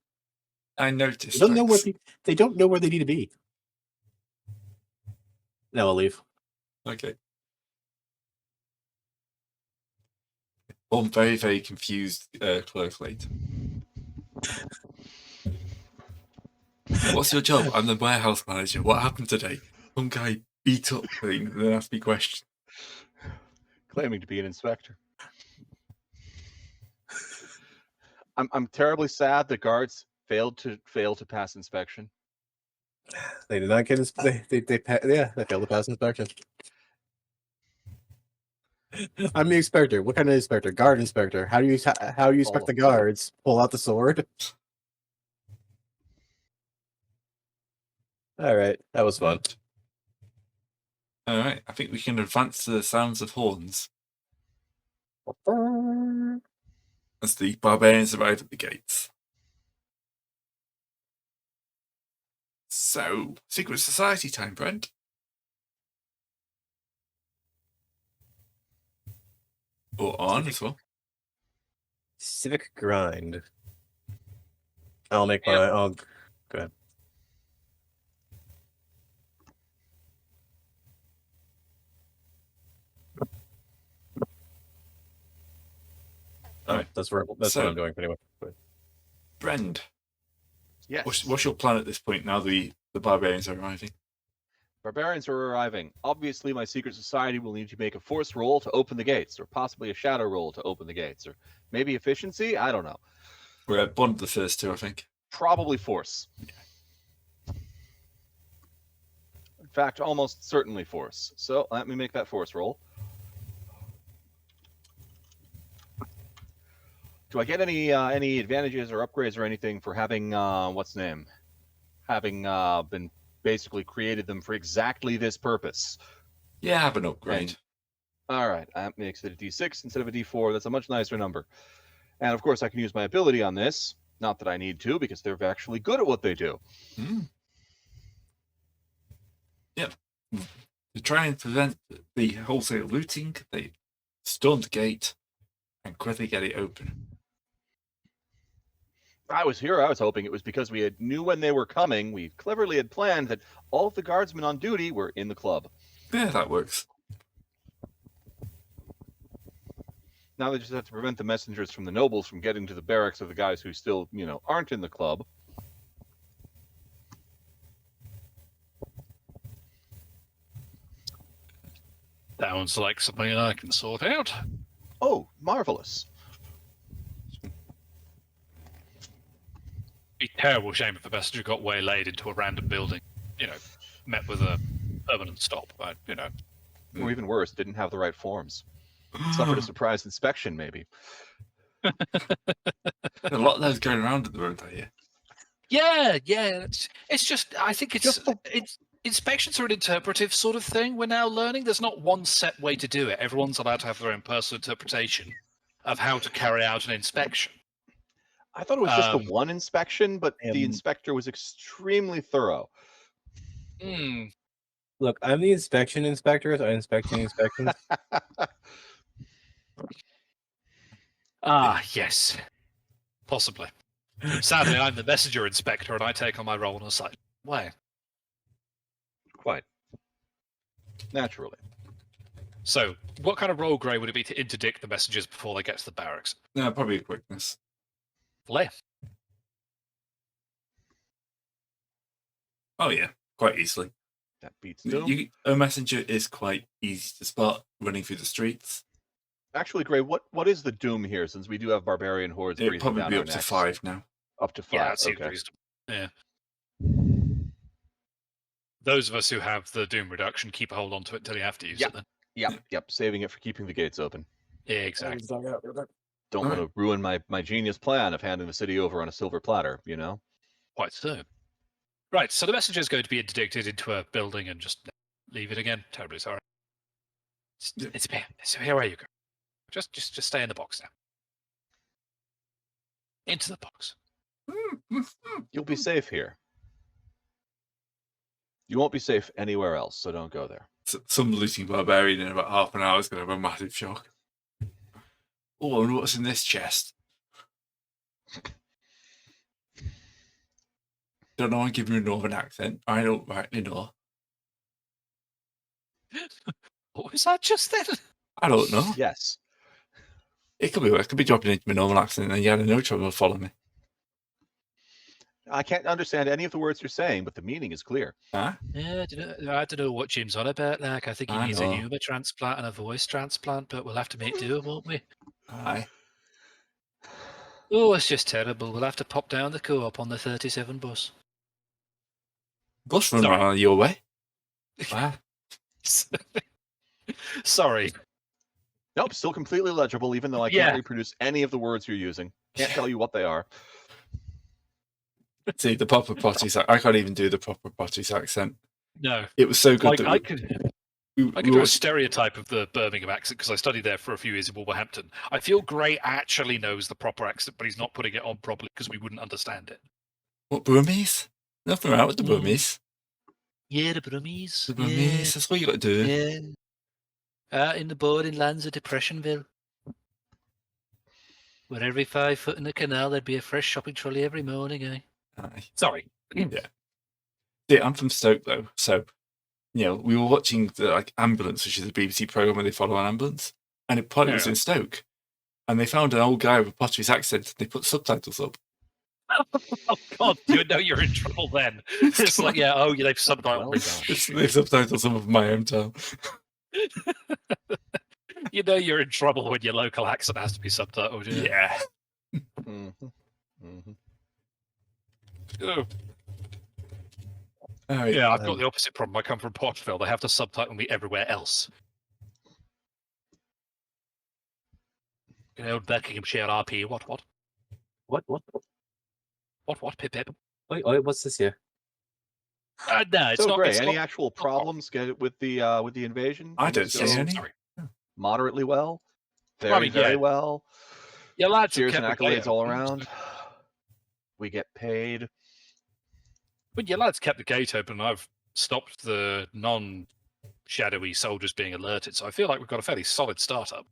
I noticed. They don't know they don't know where they need to be. No, I'll leave. Okay. One very, very confused clerk later. What's your job? I'm the warehouse manager. What happened today? Some guy beat up things and then asked me questions. Claiming to be an inspector. I'm terribly sad the guards failed to pass inspection. They did not get they failed to pass inspection. I'm the inspector. What kind of inspector? Guard inspector. How do you inspect the guards? Pull out the sword. All right, that was fun. All right, I think we can advance to the sounds of horns as the barbarians arrive at the gates. So, secret society time, Brent. Or on as well. Civic grind. I'll make my. Go ahead. All right. That's what I'm doing anyway. Brend, Yes. what's your plan at this point now the barbarians are arriving? Barbarians are arriving. Obviously, my secret society will need to make a force roll to open the gates, or possibly a shadow roll to open the gates, or maybe efficiency. I don't know. We're at one of the first two, I think. Probably force. In fact, almost certainly force. So let me make that force roll. Do I get any advantages or upgrades or anything for having having been basically created them for exactly this purpose? Yeah, have an upgrade. All right, that makes it a D6 instead of a D4. That's a much nicer number. And of course, I can use my ability on this. Not that I need to, because they're actually good at what they do. Yep. To try and prevent the wholesale looting, they storm the gate and quickly get it open. I was hoping it was because we knew when they were coming. We cleverly had planned that all of the guardsmen on duty were in the club. Yeah, that works. Now they just have to prevent the messengers from the nobles from getting to the barracks of the guys who still, aren't in the club. Sounds like something I can sort out. Oh, marvelous. Be a terrible shame if the messenger got waylaid into a random building, met with a permanent stop. But, Or even worse, didn't have the right forms. Suffered a surprise inspection, maybe. A lot of those going around at the moment, I hear. Yeah. It's just, I think it's inspections are an interpretive sort of thing. We're now learning there's not one set way to do it. Everyone's allowed to have their own personal interpretation of how to carry out an inspection. I thought it was just the one inspection, but the inspector was extremely thorough. Look, I'm the inspection inspector, so I'm inspecting inspections. Yes. Possibly. Sadly, I'm the messenger inspector, and I take on my role in a slight way. Quite. Naturally. So, what kind of role grey would it be to interdict the messengers before they get to the barracks? No, probably a quickness. Lay. Oh, yeah. quite easily. That beats Doom. A messenger is quite easy to spot running through the streets. Actually, Gray, what is the Doom here? Since we do have barbarian hordes It'd breathing probably down be our up to necks. 5 now. Up to 5. Yeah, that seems okay. reasonable. Yeah. Those of us who have the Doom reduction keep a hold on to it until you have to use it then. Yep. Saving it for keeping the gates open. Yeah, exactly. Don't want to ruin my genius plan of handing the city over on a silver platter, you know? Quite so. Right, so the messenger is going to be interdicted into a building and just leave it again. Terribly sorry. It's here where you go. Just stay in the box now. Into the box. You'll be safe here. You won't be safe anywhere else, so don't go there. Some looting barbarian in about half an hour is going to have a massive shock. Oh, and what's in this chest? Don't know, I'm giving you a northern accent. I don't rightly know. What was that just then? I don't know. Yes. It could be. I could be dropping into my normal accent, and you had no trouble following me. I can't understand any of the words you're saying, but the meaning is clear. Huh? Yeah, I don't know what Jim's on about. Like, I think he I needs a know. humour transplant and a voice transplant, but we'll have to make do, won't we? Aye. Oh, it's just terrible. We'll have to pop down the co-op on the 37 bus. Bus run Sorry. around your way. Wow. Sorry. Nope, still completely legible, even though I can't reproduce any of the words you're using. Can't tell you what they are. See, the proper Potty's I can't even do the proper Potty's accent. No. It was so good Like, that I could do a stereotype of the Birmingham accent because I studied there for a few years in Wolverhampton. I feel Gray actually knows the proper accent, but he's not putting it on properly because we wouldn't understand it. What, Burmese? Nothing wrong with the Burmese. Yeah, the Burmese. The Burmese, that's what you got to do. Yeah. Out in the boarding lands of Depressionville. Where every 5 foot in the canal there'd be a fresh shopping trolley every morning, eh? Aye. Sorry. Yeah. See, I'm from Stoke though, so we were watching the Ambulance, which is a BBC program where they follow an ambulance, and it probably was in Stoke, and they found an old guy with a Pottery's accent. And they put subtitles up. Oh God! You know you're in trouble then. It's like, they've subtitled. They subtitle some of my hometown. You know you're in trouble when your local accent has to be subtitled. Yeah. Mm-hmm. Mm-hmm. Oh. Yeah, I've got the opposite problem. I come from Portugal. They have to subtitle me everywhere else. Buckinghamshire RP. What? What? Pip. Wait, what's this here? No, it's so not. Gray, It's any not, actual problems with the invasion? I don't see any. Sorry. Moderately well. Very well. Yeah, lads. Cheers and accolades all around. We get paid. But your lads kept the gate open. I've stopped the non-shadowy soldiers being alerted, so I feel like we've got a fairly solid startup.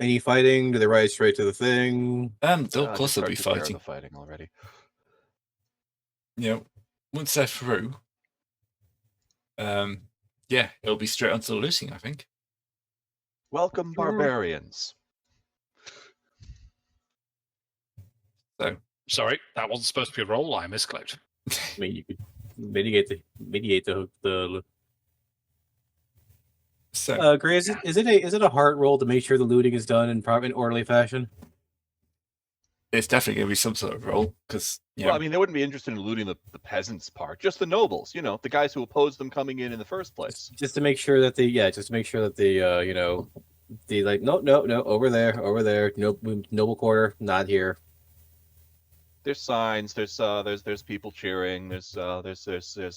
Any fighting? Do they ride straight to the thing? Of course they'll be fighting. The fighting already. Once they're through, it'll be straight onto the looting, I think. Welcome, barbarians. So, sorry, that wasn't supposed to be a roll. I misclicked. I mean, you could mediate the. So, Gray, is it a hard roll to make sure the looting is done in orderly fashion? It's definitely going to be some sort of roll because Well, I mean, they wouldn't be interested in looting the peasants' part, just the nobles. The guys who opposed them coming in the first place. Just to make sure that the no, over there, noble quarter, not here. There's signs. There's people cheering. There's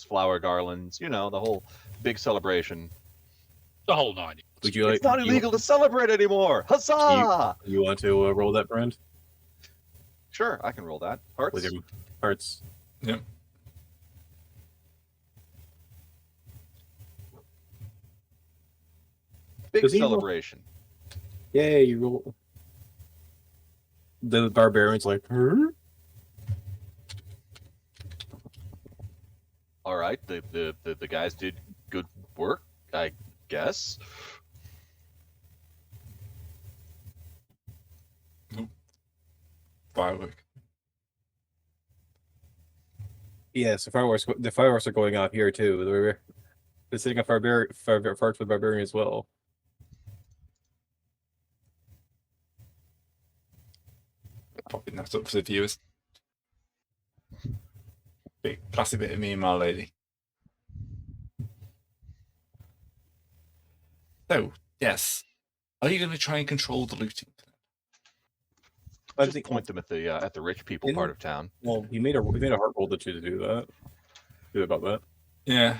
flower garlands. The whole big celebration. The whole 9. Would you like? It's not illegal to celebrate anymore. Huzzah! You want to roll that, Brand? Sure, I can roll that. Hearts. With your hearts. Yeah. Big celebration. Yay! You roll. The barbarians like, huh? All right, the guys did good work, I guess. Firework. Yes, the fireworks are going off here too. They're setting up fireworks with Barbarian as well. Popping that up for the viewers. Big classic bit of me and my lady. So, yes. Are you going to try and control the looting? I Just think point them at the rich people part of town. Well, he made a heart roll to do that. Do about that. Yeah.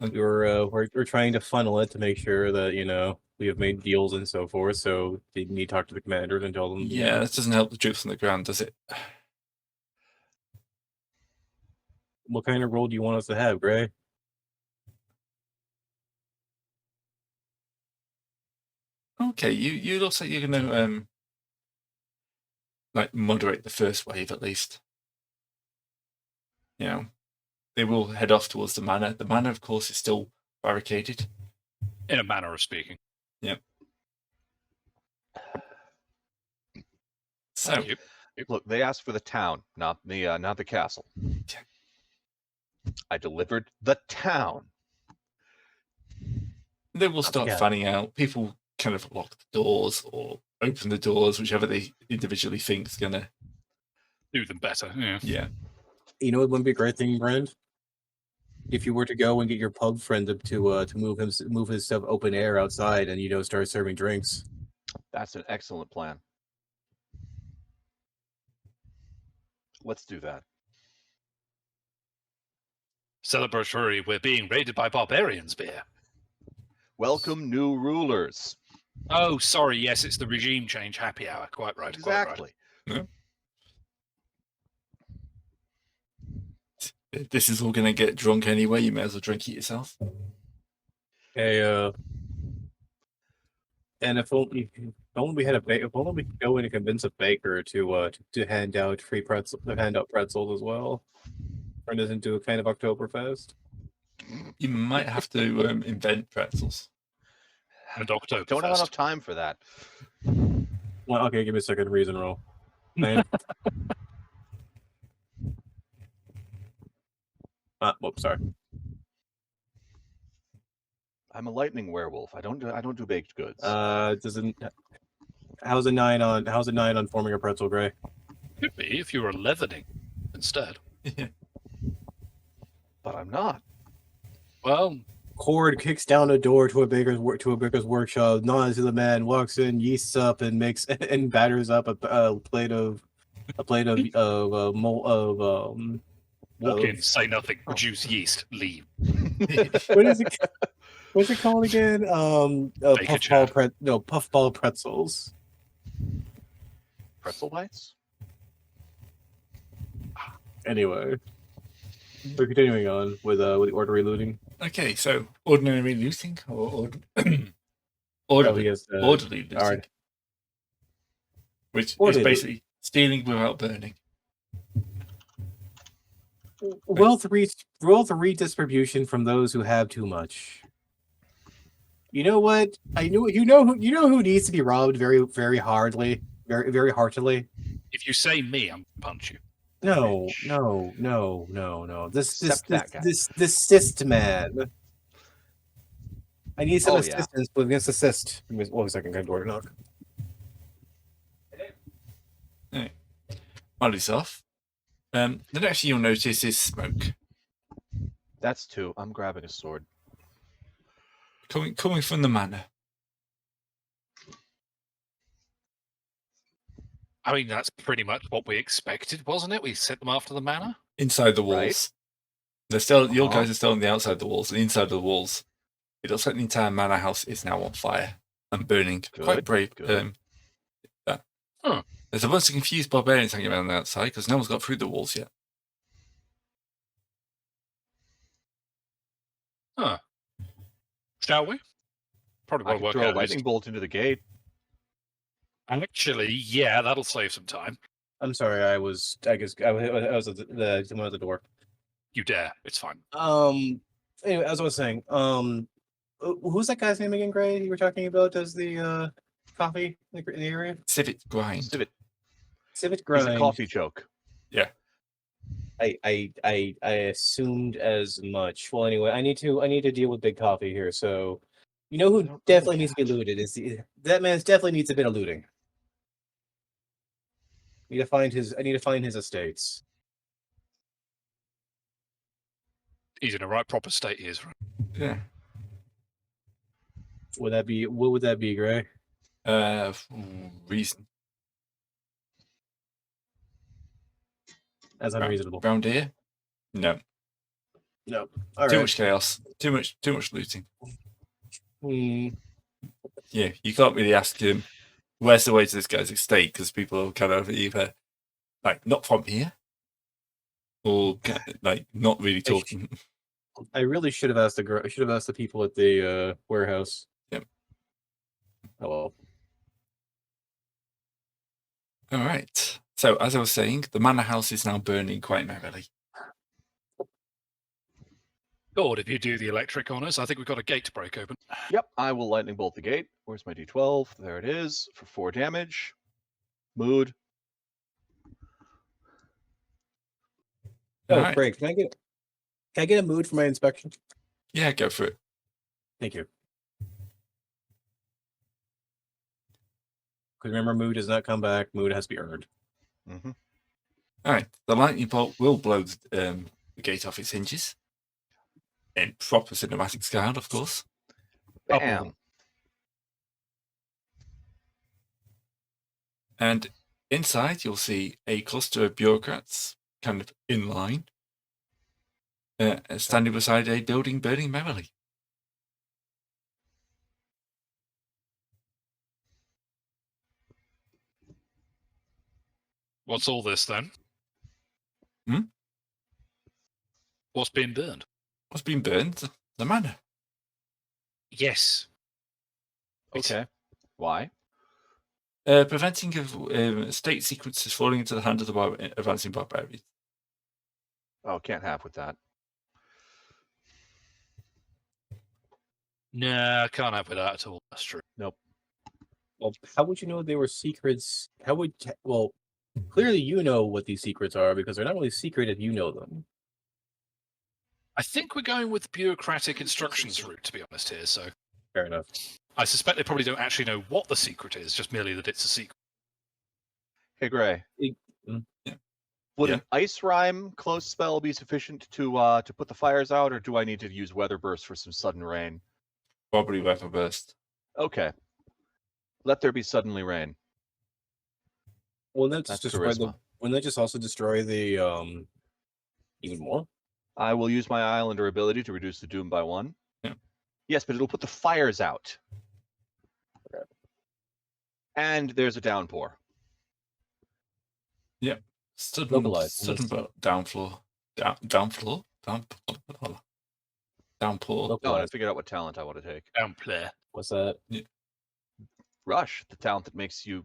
We're trying to funnel it to make sure that we have made deals and so forth. So you need to talk to the commanders and tell them. Yeah, that doesn't help the troops on the ground, does it? What kind of role do you want us to have, Gray? Okay, you looks like you're going to like moderate the first wave at least. You know, they will head off towards the manor. The manor, of course, is still barricaded. In a manner of speaking. Yep. So, Thank you. Look, they asked for the town, not the castle. I delivered the town. they will start Yeah. fanning out. People kind of lock the doors or open the doors, whichever they individually think is going to. Do them better. Yeah. Yeah. You know what would be a great thing, Brand? If you were to go and get your pub friend to move his stuff open air outside and start serving drinks. That's an excellent plan. Let's do that. Celebratory, we're being raided by barbarians, beer. Welcome new rulers. Oh, sorry. Yes, it's the regime change happy hour. Quite right. Exactly. Quite right. This is all going to get drunk anyway. You may as well drink it yourself. Hey, and if only we had if only we could go in and convince a baker to hand out pretzels as well. Turn this into a kind of Oktoberfest. You might have to invent pretzels. And October. Don't have enough time for that. Well, okay, give me a second. Reason roll. Man. Whoops, sorry. I'm a lightning werewolf. I don't do baked goods. Doesn't. How's a 9 on forming a pretzel, Gray? Could be if you were leavening instead. But I'm not. Well, Cord kicks down a door to a baker's workshop. Nods to the man, walks in, yeasts up, and makes and batters up a plate of walk in, say nothing, produce yeast, leave. what is it? What's it called again? Puffball pretzels. Pretzel bites? Anyway, we're continuing on with the orderly looting. Okay, so ordinary looting or orderly looting, all right. which Orderly is basically stealing without burning. Wealth redistribution from those who have too much. You know what? You know who needs to be robbed very, very heartily. If you say me, I'm gonna punch you. No. This cyst man. I need some assistance with this assist. Give me 1 second, I'm door to knock. While it's off, the next thing you'll notice is smoke That's 2. I'm grabbing a sword. coming from the manor. I mean, that's pretty much what we expected, wasn't it? We sent them after the manor. Inside the walls. Right. They're still your guys are still on the outside of the walls, and inside of the walls, it looks like the entire manor house is now on fire and burning. Quite brave. Good. There's a bunch of confused barbarians hanging around on the outside because no one's got through the walls yet. Huh. Shall we? Probably I want to can work throw a out. lightning bolt into the gate. Actually, yeah, that'll save some time. I'm sorry, I was at the door. You dare. It's fine. Anyway, as I was saying, who's that guy's name again, Gray? You were talking about does the coffee in the area? Civet grind. Civet. Civet He's grind. a coffee joke. Yeah. I assumed as much. Well, anyway, I need to deal with Big Coffee here. So, you know who Don't definitely look needs to be at. looted is that man's definitely needs a bit of looting. I need to find his estates. He's in a right proper state. He is. Right? Yeah. What would that be, Gray? Reason. That's unreasonable. Round here? No. No. All Too right. much chaos. Too much looting. Hmm. Yeah, you can't really ask him where's the way to this guy's estate because people are kind of either like not from here or like not really talking. I really should have asked the people at the warehouse. Yep. Oh well. All right. So as I was saying, the manor house is now burning quite merrily. Good. If you do the electric on us, I think we've got a gate to break open. Yep, I will lightning bolt the gate. Where's my D12? There it is for 4 damage. Mood. Oh, All right. great. Can I get a mood for my inspection? Yeah, go for it. Thank you. Because remember, mood does not come back. Mood has to be earned. Mm-hmm. All right. The lightning bolt will blow the gate off its hinges. In proper cinematic style, of course. Bam. And inside, you'll see a cluster of bureaucrats kind of in line, standing beside a building burning merrily. What's all this then? Hmm? What's being burned? What's been burned? The manor. Yes. Okay. Why? Preventing of state secrets falling into the hands of the advancing barbarians. Oh, can't have with that. Nah, I can't have with that at all. That's true. Nope. Well, how would you know they were secrets? Well, clearly you know what these secrets are because they're not really secret if you know them. I think we're going with the bureaucratic instructions route, to be honest here. So Fair enough. I suspect they probably don't actually know what the secret is, just merely that it's a secret. Hey, Gray. Yeah. Would Yeah. an ice rime close spell be sufficient to put the fires out, or do I need to use weather burst for some sudden rain? Probably weather burst. Okay. Let there be suddenly rain. Well, that's That's destroy charisma. Wouldn't that just also destroy the even more? I will use my Islander ability to reduce the doom by 1. Yeah. Yes, but it'll put the fires out. Okay. And there's a downpour. Sudden Localized. downpour. Downpour. Oh, I Localized. figured out what talent I want to take. Downplay. What's that? Rush, the talent that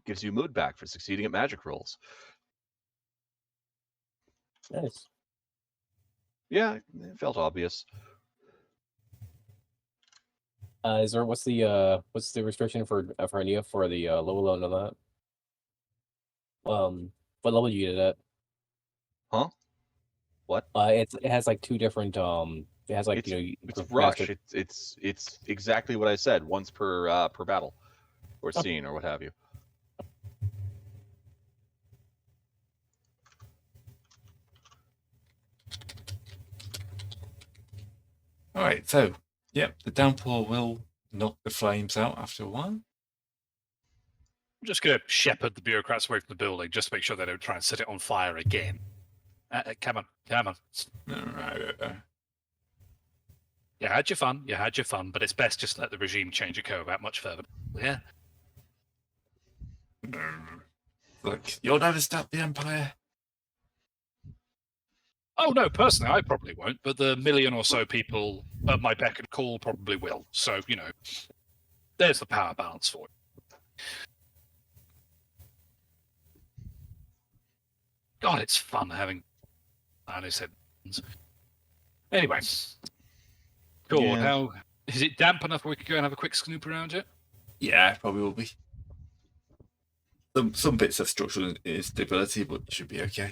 gives you mood back for succeeding at magic rolls. Nice. Yeah, it felt obvious. What's the restriction for Nia for the level on that? What level you get it at? Huh? What? It has like 2 different it has like It's master- rush. It's exactly what I said. Once per battle, or Oh. scene, or what have you. All right. So, the downpour will knock the flames out after a while. I'm just going to shepherd the bureaucrats away from the building, just to make sure they don't try and set it on fire again. Come on. All right. You had your fun, but it's best just to let the regime change go about much further. Yeah. Look, you'll never stop the Empire. Oh no, personally, I probably won't, but the million or so people at my beck and call probably will. So, there's the power balance for it. God, it's fun having honest headphones. Anyway. Cool. Yeah. How is it damp enough where we could go and have a quick snoop around yet? Yeah, probably will be. Some bits of structural instability, but it should be okay.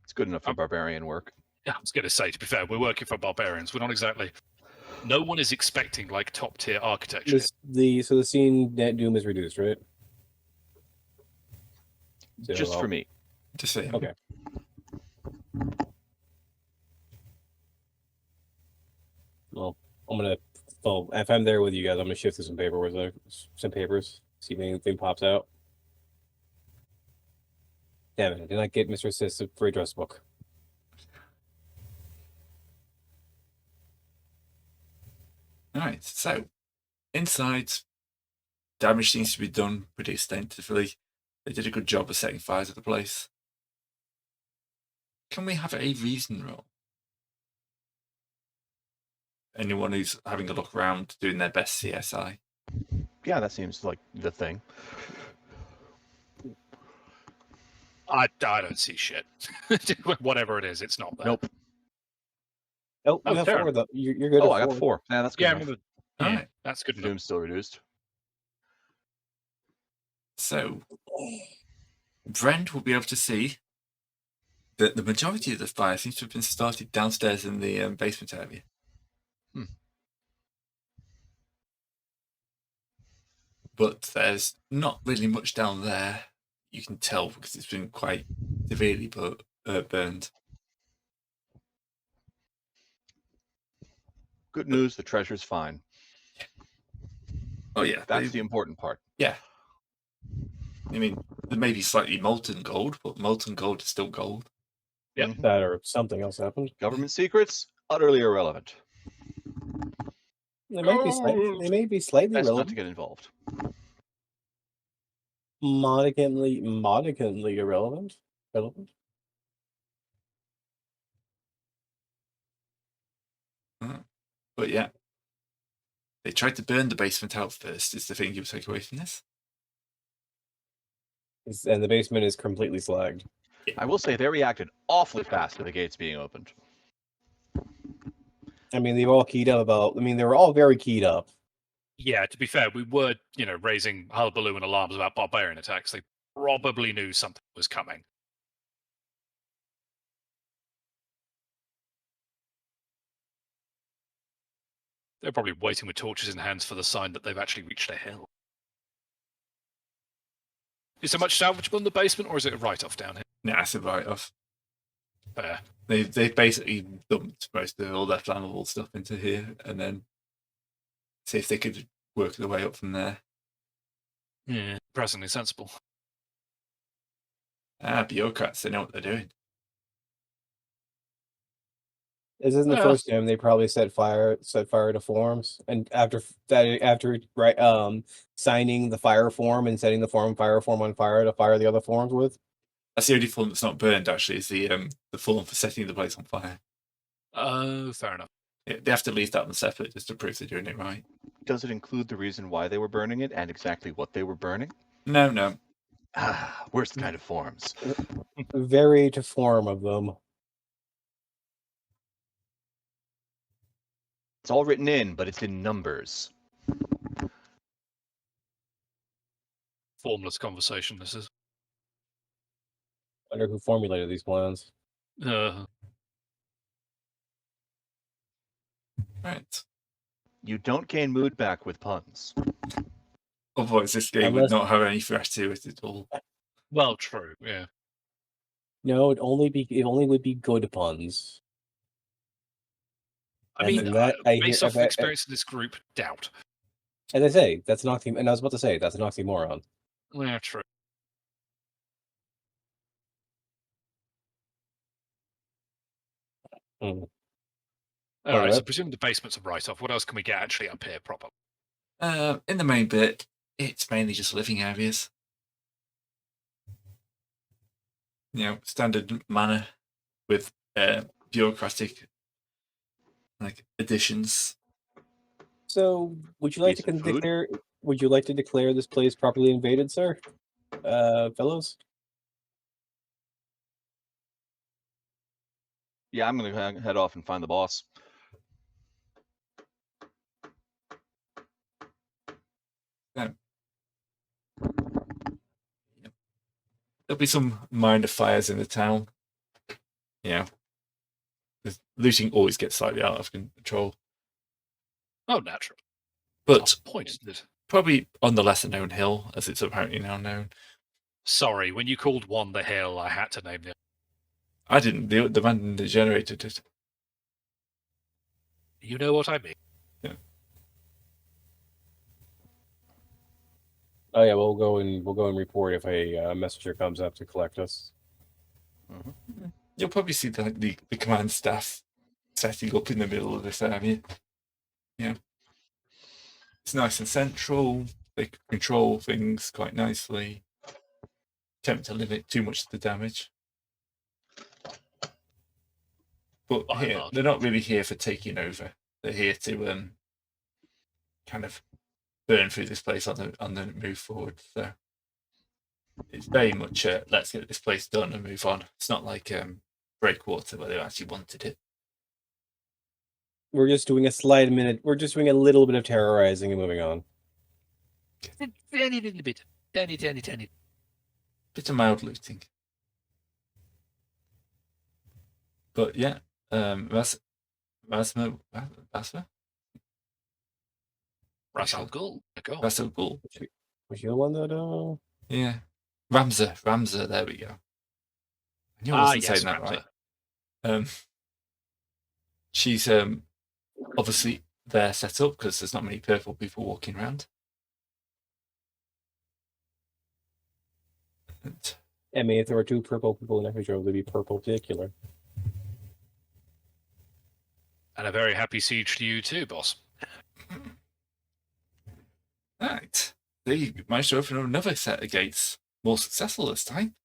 It's It's good enough for barbarian work. Yeah, I was going to say, to be fair, we're working for barbarians. We're not exactly. No one is expecting like top tier architecture. So the scene net doom is reduced, right? So Just for me. Just saying. Okay. Well, well, if I'm there with you guys, I'm gonna shift to some papers, see if anything pops out. Damn it! I did not get Mr. Assist for address book. All right. So inside, damage seems to be done pretty extensively. They did a good job of setting fire to the place. Can we have a reason roll? Anyone who's having a look around, doing their best CSI. Yeah, that seems like the thing. I don't see shit. Whatever it is, it's not there. Nope. Oh, you Oh, have Darren. 4 though. You're good. Oh, at I got 4. Yeah, that's good Yeah, I enough. remember. All Yeah, right. that's good enough. Doom's still reduced. So Brent will be able to see that the majority of the fire seems to have been started downstairs in the basement area. But there's not really much down there. You can tell because it's been quite severely burned. Good news, the treasure's fine. Oh yeah, That's the important part. yeah. I mean, there may be slightly molten gold, but molten gold is still gold. Yep. That or something else happened. Government secrets, utterly irrelevant. They might be slightly Best not to relevant. get involved. Modicantly irrelevant. Relevant. But yeah, they tried to burn the basement out first. Is the thing you take away from this? And the basement is completely slagged. I will say they reacted awfully fast to the gates being opened. I mean, they've all keyed up about. I mean, they were all very keyed up. Yeah, to be fair, we were, raising hullabaloo and alarms about barbarian attacks. They probably knew something was coming. They're probably waiting with torches in hands for the sign that they've actually reached a hill. Is there much salvageable in the basement, or is it a write-off down here? Nah, it's a write-off. Fair. They've basically dumped most of all their flammable stuff into here, and then see if they could work their way up from there. Yeah, presently sensible. Bureaucrats, they know what they're doing. This isn't the first time they probably set fire to forms, and after signing the fire form and setting the fire form on fire to fire the other forms with. That's the only form that's not burned. Actually, is the form for setting the place on fire. Oh, fair enough. Yeah, they have to leave that one separate just to prove they're doing it right. Does it include the reason why they were burning it and exactly what they were burning? No. Ah, worst kind of forms. Very to form of them. It's all written in, but it's in numbers. Formless conversation, this is. Wonder who formulated these plans. Right. You don't gain mood back with puns. Otherwise, this game would not have any threat to it at all. Well, true, yeah. No, it only would be good puns. I mean, based off experience in this group, doubt. As I say, that's an oxymoron. And I was about to say, that's an oxymoron. Yeah, true. Mm. All right, so presume the basement's a write-off. What else can we get actually up here proper? In the main bit, it's mainly just living areas. Standard manner with bureaucratic additions. So, would you like to declare? Would you like to declare this place properly invaded, sir, fellows? Yeah, I'm gonna head off and find the boss. There'll be some minor fires in the town. You know, 'cause looting always gets slightly out of control. Oh, natural. But That's the point, isn't it? probably on the lesser known hill, as it's apparently now known. Sorry, when you called one the hill, I had to name the other. I didn't. The man that generated it. You know what I mean. Oh yeah, we'll go and report if a messenger comes up to collect us. You'll probably see the command staff setting up in the middle of this area. Yeah, it's nice and central. They can control things quite nicely. Attempt to limit too much of the damage. But By and here, large. they're not really here for taking over. They're here to kind of burn through this place on the move forward. So it's very much let's get this place done and move on. It's not like Breakwater where they actually wanted it. We're just doing a slight minute. We're just doing a little bit of terrorizing and moving on. Tiny little bit. Tiny. Bit of mild looting. But yeah, Rasma? Ra's al Ghul. Go. That's so cool. Was you the one that Yeah. Ramza, there we go. I knew I wasn't saying that Ramza. right. She's obviously there set up because there's not many purple people walking around. And I mean, if there were two purple people in every job, they'd be purple particular. And a very happy siege to you too, boss. right. They managed to open another set of gates. More successful this time.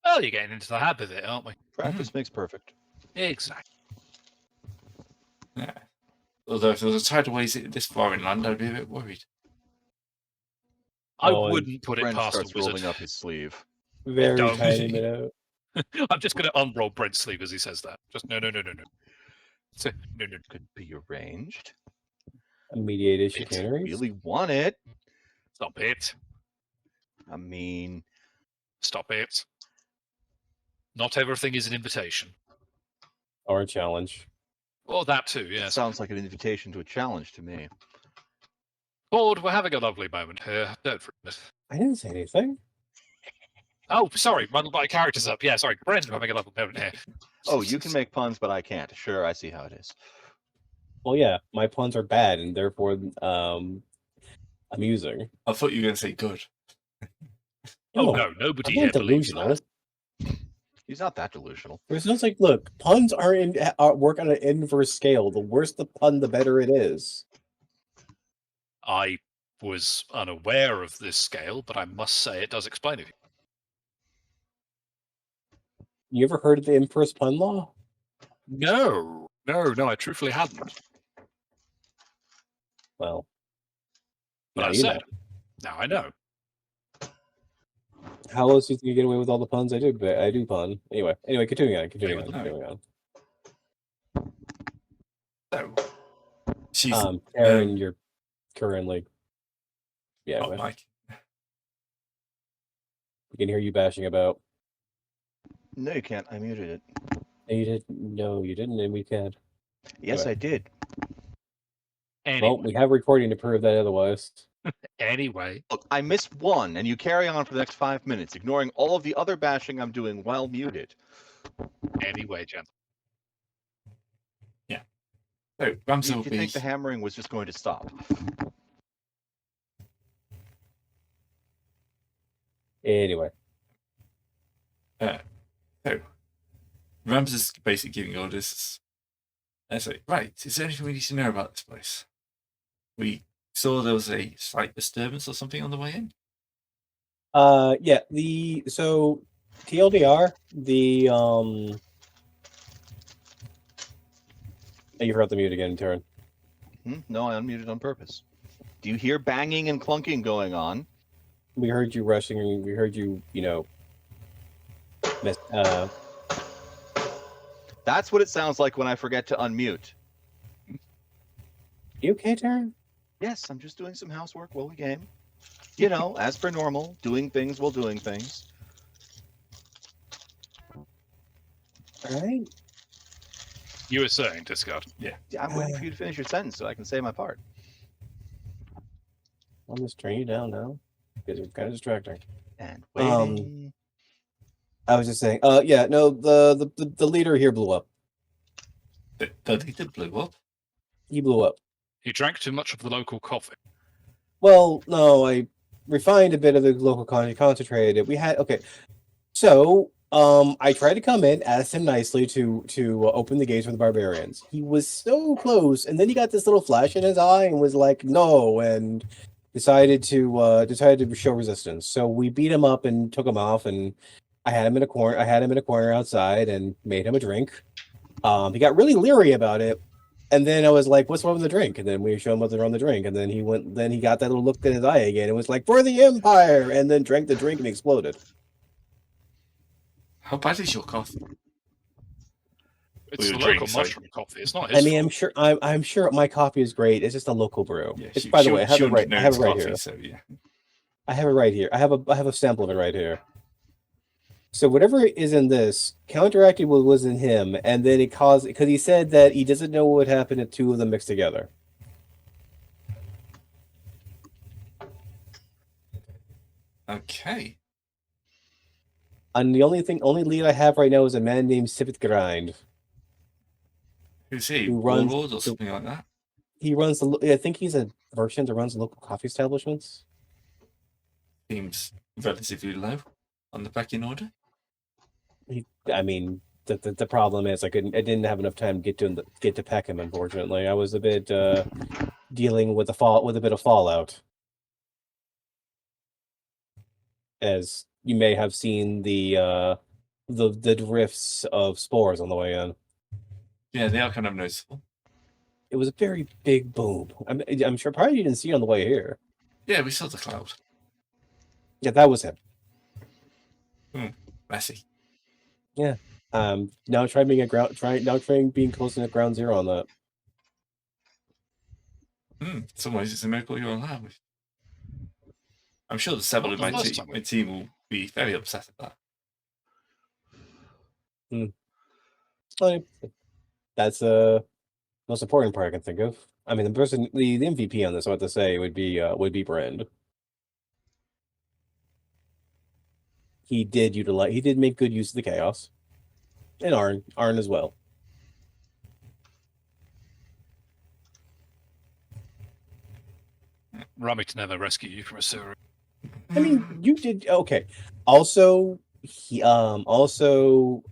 Well, you're getting into the habit of it, aren't we? Practice makes perfect. Exactly. Yeah. Although if there was a tidal wave this far inland, I'd be a bit worried. I Oh, and wouldn't put it Brent past a starts wizard. rolling up his sleeve. Very Don't. tiny minute. I'm just going to unroll Brent's sleeve as he says that. Just no. So, no. Could be arranged. A mediated If you chicanery. really want it. Stop it. I mean, Stop it. Not everything is an invitation. Or a challenge. Or that too, it yes. sounds like an invitation to a challenge to me. Ford, we're having a lovely moment here. Don't forget it. I didn't say anything. Oh, sorry, my character's up. Yeah, sorry, Brent, we're having a lovely moment here. Oh, you can make puns, but I can't. Sure, I see how it is. Well, yeah, my puns are bad and therefore amusing. I thought you were going to say good. Oh No, no, nobody I'm here not believes delusional. that. He's not that delusional. There's no like, look, puns work on an inverse scale. The worse the pun, the better it is. I was unaware of this scale, but I must say it does explain it. You ever heard of the inverse pun law? No, I truthfully hadn't. Well, But now I you said, know. now I know. How else do you think you get away with all the puns I do? But I do pun. Anyway, continuing on. So, she's Karen, you're currently. Yeah, oh, Mike. we can hear you bashing about. No, you can't. I muted it. No, you didn't, and we can. Yes, Anyway. I did. Anyway, Well, we have recording to prove that otherwise. anyway, Look, I missed one, and you carry on for the next 5 minutes, ignoring all of the other bashing I'm doing while muted. gentlemen. So, Ramsey You will be. think the hammering was just going to stop? Anyway, So, Rams is basically giving orders. And it's like, right, is there anything we need to know about this place? We saw there was a slight disturbance or something on the way in. yeah, so TLDR, you forgot to mute again, Taryn. No, I unmuted on purpose. Do you hear banging and clunking going on? We heard you rushing, and we heard you, That's what it sounds like when I forget to unmute. You okay, Taryn? Yes, I'm just doing some housework while we game. You know, as per normal, doing things while doing things. All right. You were saying, Discard. Yeah, I'm waiting for you to finish your sentence so I can say my part. I'll just turn you down now because you're kind of distracting. And waiting. I was just saying. Yeah. No. The leader here blew up. The leader blew up. He blew up. He drank too much of the local coffee. Well, no, I refined a bit of the local concentrated it. We had okay. So, I tried to come in, asked him nicely to open the gates for the barbarians. He was so close, and then he got this little flash in his eye and was like, "No," and decided to show resistance. So we beat him up and took him off, and I had him in a corner. I had him in a corner outside and made him a drink. He got really leery about it. And then I was like, "What's wrong with the drink?" And then we showed him what's wrong with the drink. And then he went. Then he got that little look in his eye again. and was like, "For the Empire!" And then drank the drink and exploded. How bad is your coffee? It's your the drink, local sorry. mushroom coffee. It's not his I mean, fault. I'm sure my coffee is great. It's just a local brew. Yeah, It's by the way, I have it right. I have it right coffee, here. So yeah. I have it right here. I have a sample of it right here. So whatever is in this counteracted what was in him, and then it caused because he said that he doesn't know what would happen if two of them mixed together. Okay. And the only lead I have right now is a man named Sivit Grind. Who's he? Who runs Warlord or something like that? He runs the. I think he's a merchant that runs local coffee establishments. Seems relatively low on the pecking order. I mean, the problem is I didn't have enough time to get to Peckham. Unfortunately, I was a bit dealing with a bit of fallout, as you may have seen the drifts of spores on the way in. Yeah, they are kind of noticeable. It was a very big boom. I'm sure probably you didn't see it on the way here. Yeah, we saw the cloud. Yeah, that was him. Messy. Yeah. Now try being being close to ground zero on that. In some ways, it's a miracle you're alive. I'm sure that several of Not my the first time. team will be very upset at that. That's most important part I can think of. I mean, the MVP on this, I have to say, would be Brand. He did make good use of the chaos, and Arn as well. Rami to never rescue you from a sewer. I mean, you did okay. Also,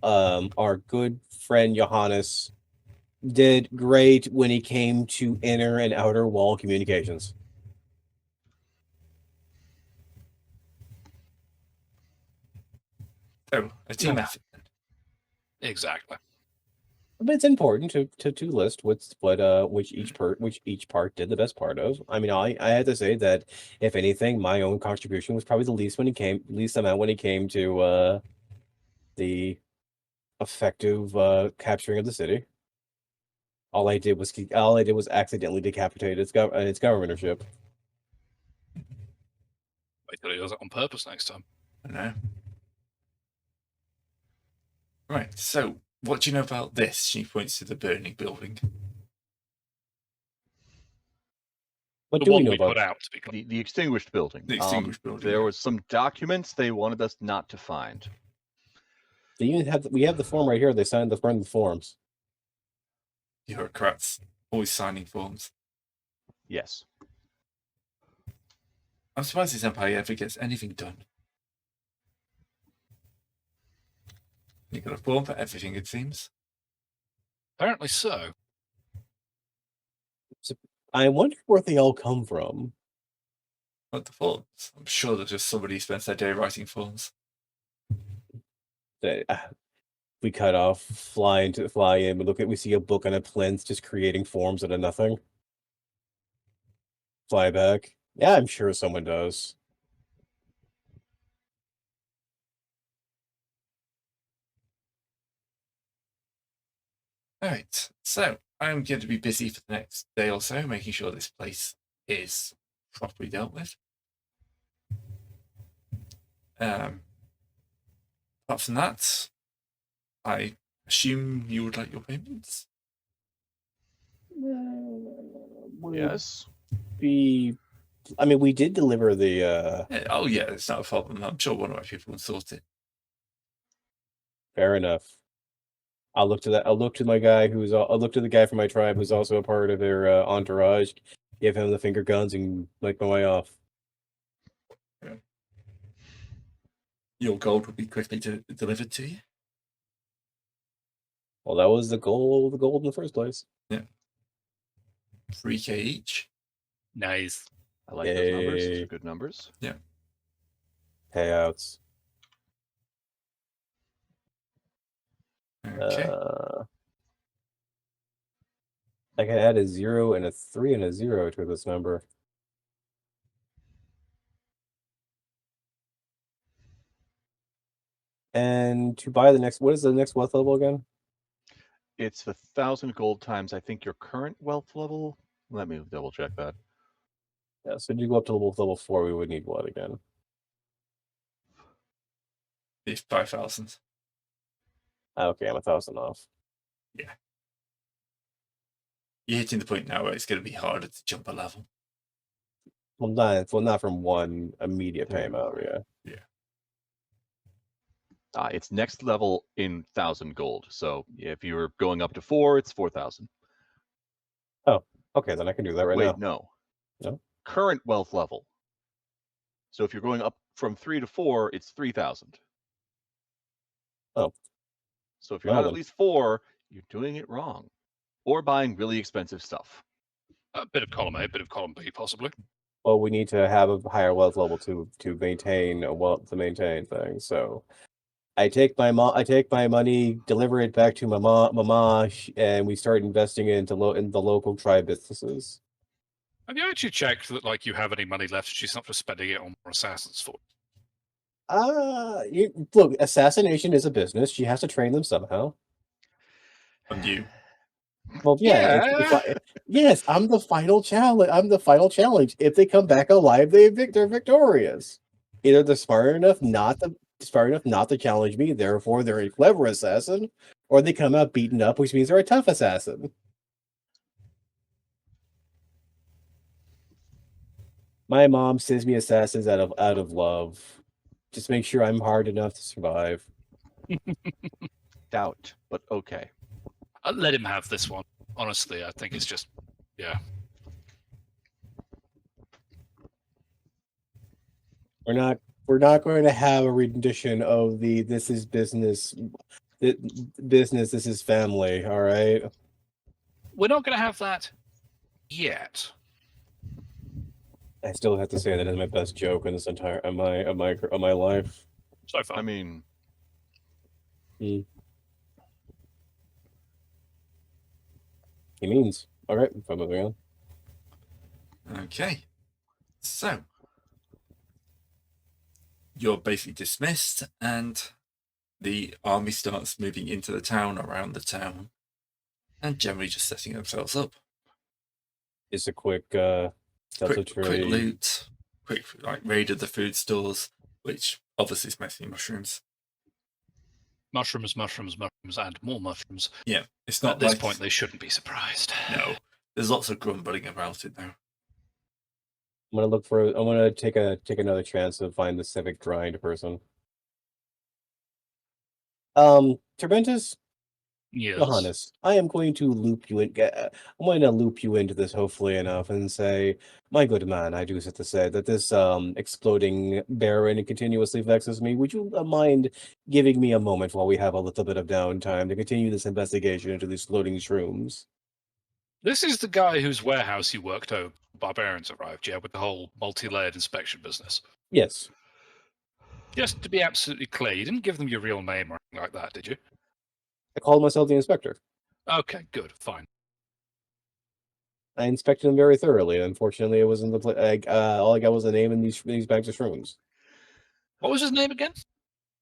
our good friend Johannes did great when he came to inner and outer wall communications. So, a team effort. Exactly. But it's important to list which each part did the best part of. I mean, I had to say that if anything, my own contribution was probably the least amount when it came to the effective capturing of the city. All I did was accidentally decapitate its governorship. Wait till he does it on purpose next time. I know. Right, so what do you know about this? She points to the burning building. What The do we one know we about put out, to be clear. The extinguished building. The extinguished building, There yeah. was some documents they wanted us not to find. we have the form right here. They signed the forms. Bureaucrats always signing forms. Yes. I'm surprised this empire ever gets anything done. You've got a form for everything, it seems. Apparently so. I wonder where they all come from. What the forms? I'm sure there's just somebody who spends their day writing forms. We cut off, fly in, we see a book on a plinth just creating forms out of nothing. Fly back. Yeah, I'm sure someone does. Alright, so I'm going to be busy for the next day or so, making sure this place is properly dealt with. Apart from that, I assume you would like your payments. Yes. I mean, we did deliver the. Yeah, oh yeah, it's not a problem. I'm sure one of my people will sort it. Fair enough. I'll look to that. I'll look to my guy who's. I'll look to the guy from my tribe who's also a part of their entourage. Give him the finger guns and make my way off. Your gold will be quickly delivered to you. Well, that was the goal of the gold in the first place. 3K each. Nice. I like those numbers. Those Yay. are good numbers. Payouts. Okay. I can add a 0 and a 3 and a 0 to this number. And to buy the next, what is the next wealth level again? It's 1,000 gold times, I think, your current wealth level. Let me double check that. Yeah, so to go up to level 4, we would need what again? It's 5,000. Okay, I'm 1,000 off. You're hitting the point now where it's going to be harder to jump a level. Well, not from one immediate There you payment. are. Yeah. It's next level in 1,000 gold. So if you're going up to 4, it's 4,000. Okay, then I can do that right Wait, now. no. No? Current wealth level. So if you're going up from 3 to 4, it's 3,000. Oh. So if you're Well not at then. least 4, you're doing it wrong. Or buying really expensive stuff. A bit of column A, a bit of column B, possibly. Well, we need to have a higher wealth level to maintain a wealth to maintain things. So I take my money, deliver it back to mama, and we start investing it into in the local tribe businesses. Have you actually checked that like you have any money left? She's not just spending it on more assassins for. Look, assassination is a business. She has to train them somehow. On you. Well, yeah. Yes, I'm the final challenge. If they come back alive, they're victorious. Either they're smart enough not to challenge me, therefore they're a clever assassin, or they come out beaten up, which means they're a tough assassin. My mom sends me assassins out of love. Just make sure I'm hard enough to survive. Doubt, but okay. I'll let him have this one. Honestly, I think it's just, yeah. We're not going to have a rendition of the "this is business, business, this is family." All right. We're not going to have that yet. I still have to say that is my best joke in this entire of my life. So far. I mean, He means all right. If I'm moving on. Okay. So you're basically dismissed, and the army starts moving into the town, around the town, and generally just setting themselves up. Just a quick Quick loot, quick raid of the food stores, which obviously is mostly mushrooms. Mushrooms, and more mushrooms. Yeah, it's not At this like, point, they shouldn't be surprised. No, there's lots of grumbling about it now. I'm gonna take another chance to find the civic grind person. Terbentus, Yes. Johannes, I am going to loop you in. I'm going to loop you into this, hopefully enough, and say, my good man, I do have to say that this exploding baron continuously vexes me. Would you mind giving me a moment while we have a little bit of downtime to continue this investigation into these floating shrooms? This is the guy whose warehouse you worked over. Barbarians arrived, yeah, with the whole multi-layered inspection business. Yes. Just to be absolutely clear, you didn't give them your real name or anything like that, did you? I called myself the inspector. Okay, good, fine. I inspected them very thoroughly. Unfortunately, it wasn't all I got was the name and these bags of shrooms. What was his name again?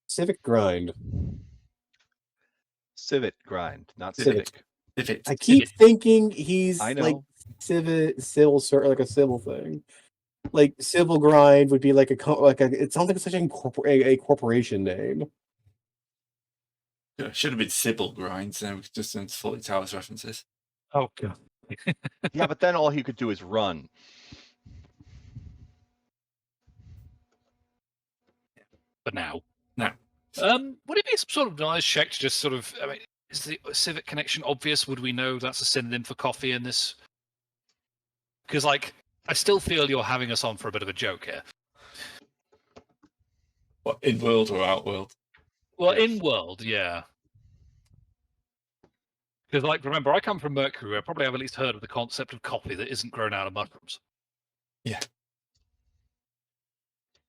Civic grind. civet grind, not Civet. civic. If it, I keep thinking he's I know. like like a civil thing. Like civil grind would be like it sounds like such a corporation name. Should have been Sybil Grinds. Now we've just done 40 Towers references. Oh god. Yeah, but then all he could do is run. For now. Now, Would it be some sort of nice check to just sort of? I mean, is the civic connection obvious? Would we know that's a synonym for coffee in this? Because, like, I still feel you're having us on for a bit of a joke here. what, in world or out world? Well, Yes. in world, yeah. Because, like, remember, I come from Mercury. I probably have at least heard of the concept of coffee that isn't grown out of mushrooms. I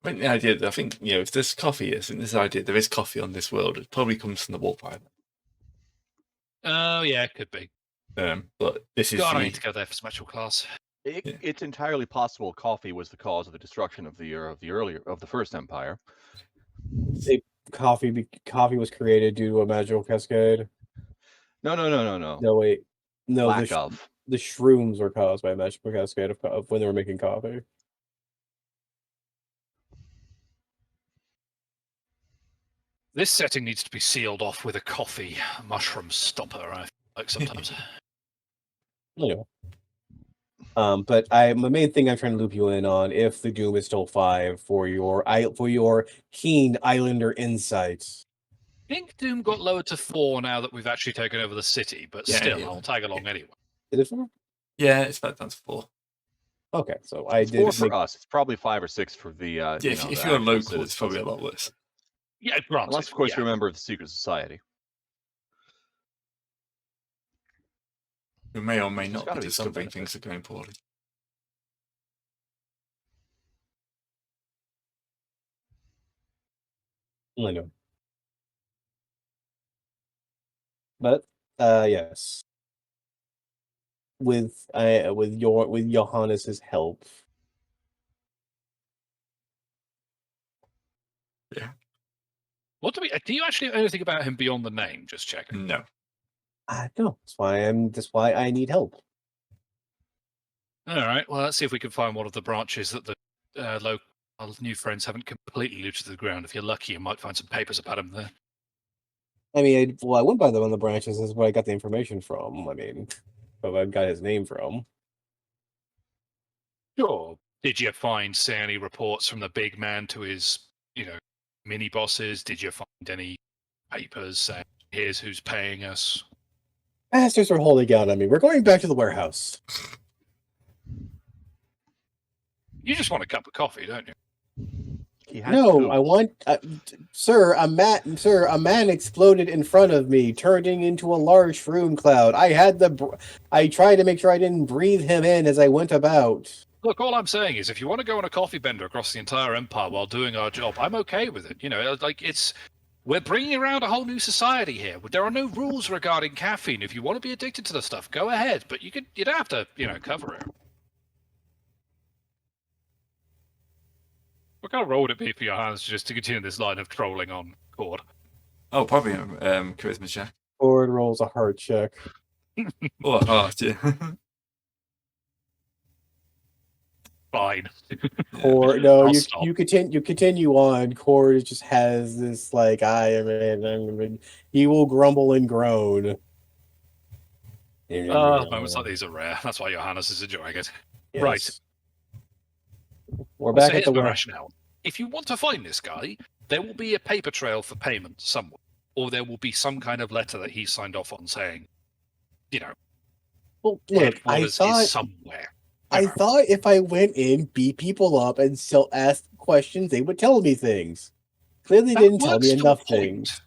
think the idea that I think, if there's coffee, in this idea there is coffee on this world, it probably comes from the Warp Island. Oh, yeah, it could be. But this is God, I the, need to go there for special class. Yeah. It's entirely possible coffee was the cause of the destruction of the first empire. Coffee was created due to a magical cascade. No. No, wait. No, Lack of. the shrooms were caused by a magical cascade of when they were making coffee. This setting needs to be sealed off with a coffee mushroom stopper, I feel like sometimes. Anyway. But the main thing I'm trying to loop you in on, if the Doom is still 5 for your keen Islander insights. I think Doom got lowered to 4 now that we've actually taken over the city, but Yeah, still, yeah. I'll tag along anyway. Is it 4? yeah, it's back down to 4. Okay, so I It's did 4 for us. It's probably 5 or 6 for the. Yeah, you if know, you're the a actual local, it's probably a citizens. lot worse. Yeah, granted. Unless, of course, yeah. you're a member of the secret society. We may or may There's not gotta be be some discovering benefit. things are going poorly. I know. But yes. With Johannes's help. What do you actually know anything about him beyond the name? Just checking. No. I know. That's why I need help. All right. Well, let's see if we can find one of the branches that the local new friends haven't completely looted to the ground. If you're lucky, you might find some papers about him there. I mean, I went by them on the branches. Is where I got the information from. I mean, but I got his name from. Sure. Did you say any reports from the big man to his, mini bosses? Did you find any papers saying, here's who's paying us? Bastards are holding out on me. We're going back to the warehouse. You just want a cup of coffee, don't you? He has No, two. I want, sir. A man exploded in front of me, turning into a large shroom cloud. I tried to make sure I didn't breathe him in as I went about. Look, all I'm saying is if you want to go on a coffee bender across the entire empire while doing our job, I'm okay with it. We're bringing around a whole new society here. There are no rules regarding caffeine. If you want to be addicted to the stuff, go ahead. But you don't have to, cover it. What kind of role would it be for your hands just to continue this line of trolling on Cord? Oh, probably charisma check. Ford rolls a hard check. Or a heart, yeah. Fine. Cord, no, I'll you stop. you continue on. Cord just has this like he will grumble and groan. Moments like these are rare. That's why Johannes is enjoying it. Yes. Right. We're Well, back so at here's the my warehouse. rationale. If you want to find this guy, there will be a paper trail for payment somewhere, or there will be some kind of letter that he signed off on saying, Well, look, headquarters is somewhere. I thought if I went in, beat people up, and still asked questions, they would tell me things. Clearly, That didn't tell works me to a enough point. things.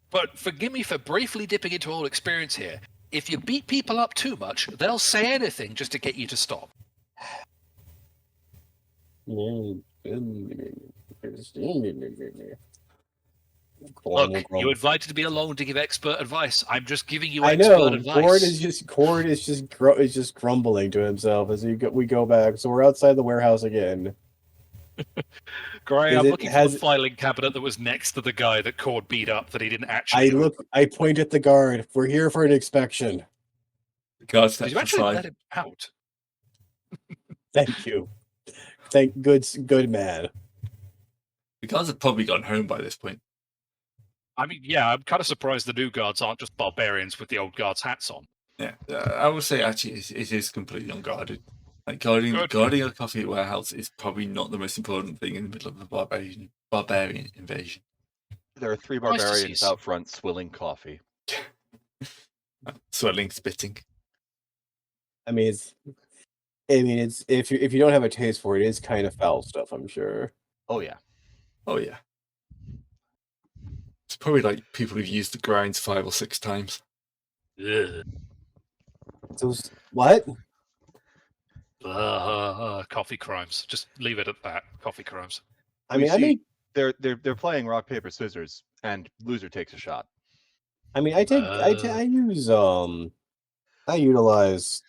But forgive me for briefly dipping into old experience here. If you beat people up too much, they'll say anything just to get you to stop. Look, you invited to be alone to give expert advice. I'm just giving you I expert know. advice. Cord is just grumbling to himself as we go back. So we're outside the warehouse again. Gray, Is I'm it- looking for has- the filing cabinet that was next to the guy that Cord beat up that he didn't actually. I point at the guard. We're here for an inspection. The guard Did steps you actually let aside. him out? Thank you. Good man. The guards have probably gone home by this point. I mean, yeah, I'm kind of surprised the new guards aren't just barbarians with the old guards' hats on. Yeah, I would say actually it is completely unguarded. Like guarding a coffee warehouse is probably not the most important thing in the middle of a barbarian invasion. There are 3 Nice to see barbarians some- out front swilling coffee. Swelling, spitting. I mean, it's if you don't have a taste for it, it's kind of foul stuff, I'm sure. Oh yeah. Oh yeah. It's probably like people who've used the grinds 5 or 6 times. Ugh. Those what? Coffee crimes. Just leave it at that. Coffee crimes. I mean, they're playing rock paper scissors, and loser takes a shot. I utilize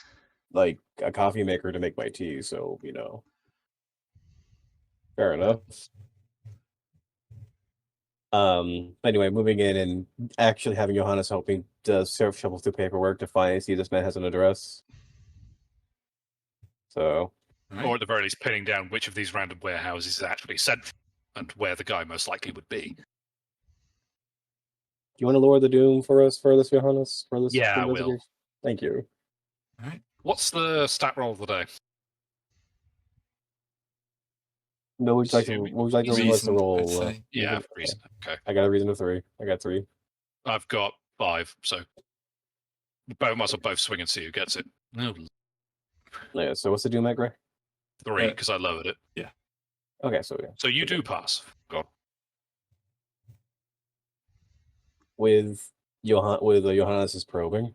like a coffee maker to make my tea, so fair enough. Anyway, moving in and actually having Johannes helping to shuffle through paperwork to finally see this man has an address. So, Right? Or at the very least, pinning down which of these random warehouses is actually sent from and where the guy most likely would be. do you want to lower the doom for us for this, Johannes? For this Yeah, I will. investigation? Thank you. All right. What's the stat roll of the day? No, would you like to roll us the Reasoned, roll? I'd say. Yeah, reason. Okay. I got a reason of 3. I got 3. I've got 5, so both must have both swing and see who gets it. No, Yeah. So what's the doom at, Gray? 3 because I lowered it. Okay, so yeah. So you do pass. God. With Johannes's probing.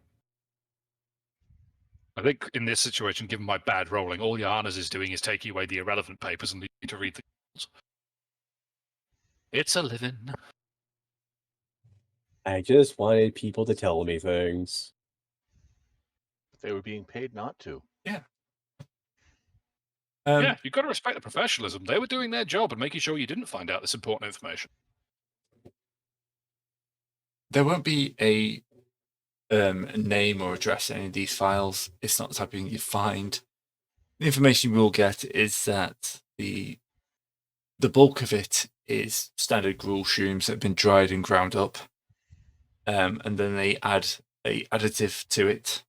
I think in this situation, given my bad rolling, all Johannes is doing is taking away the irrelevant papers and leaving you to read the. It's a living. I just wanted people to tell me things. They were being paid not to. Yeah, you've got to respect the professionalism. They were doing their job and making sure you didn't find out this important information. There won't be a name or address in any of these files. It's not the type of thing you find. The information you will get is that the bulk of it is standard gruel shrooms that have been dried and ground up, and then they add a additive to it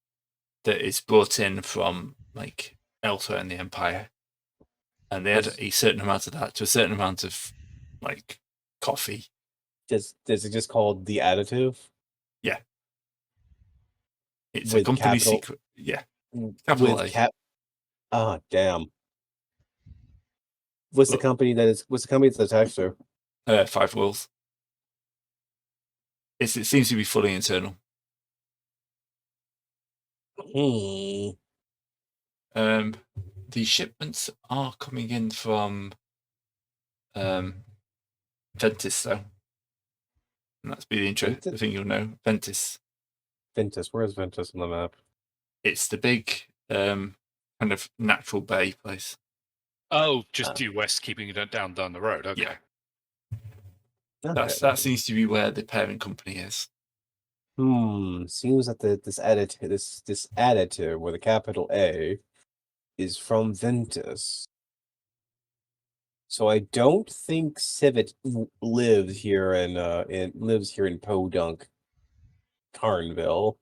that is brought in from like elsewhere in the Empire, and they add a certain amount of that to a certain amount of like coffee. Is it just called the additive? It's With a company capital- secret. Yeah, capital A. Ah, damn. What's the Look. company that's attached to? 5 Worlds. It seems to be fully internal. Hmm. The shipments are coming in from Ventus, though. And that's be the intro. Ventus? The thing you'll know. Ventus. Ventus. Where's Ventus on the map? It's the big kind of natural bay place. Oh, just due west, keeping it down the road. Okay. Yeah. Okay. That seems to be where the parent company is. Seems that this additive with a capital A is from Ventus. So I don't think Civet lives here in Podunk, Carnville.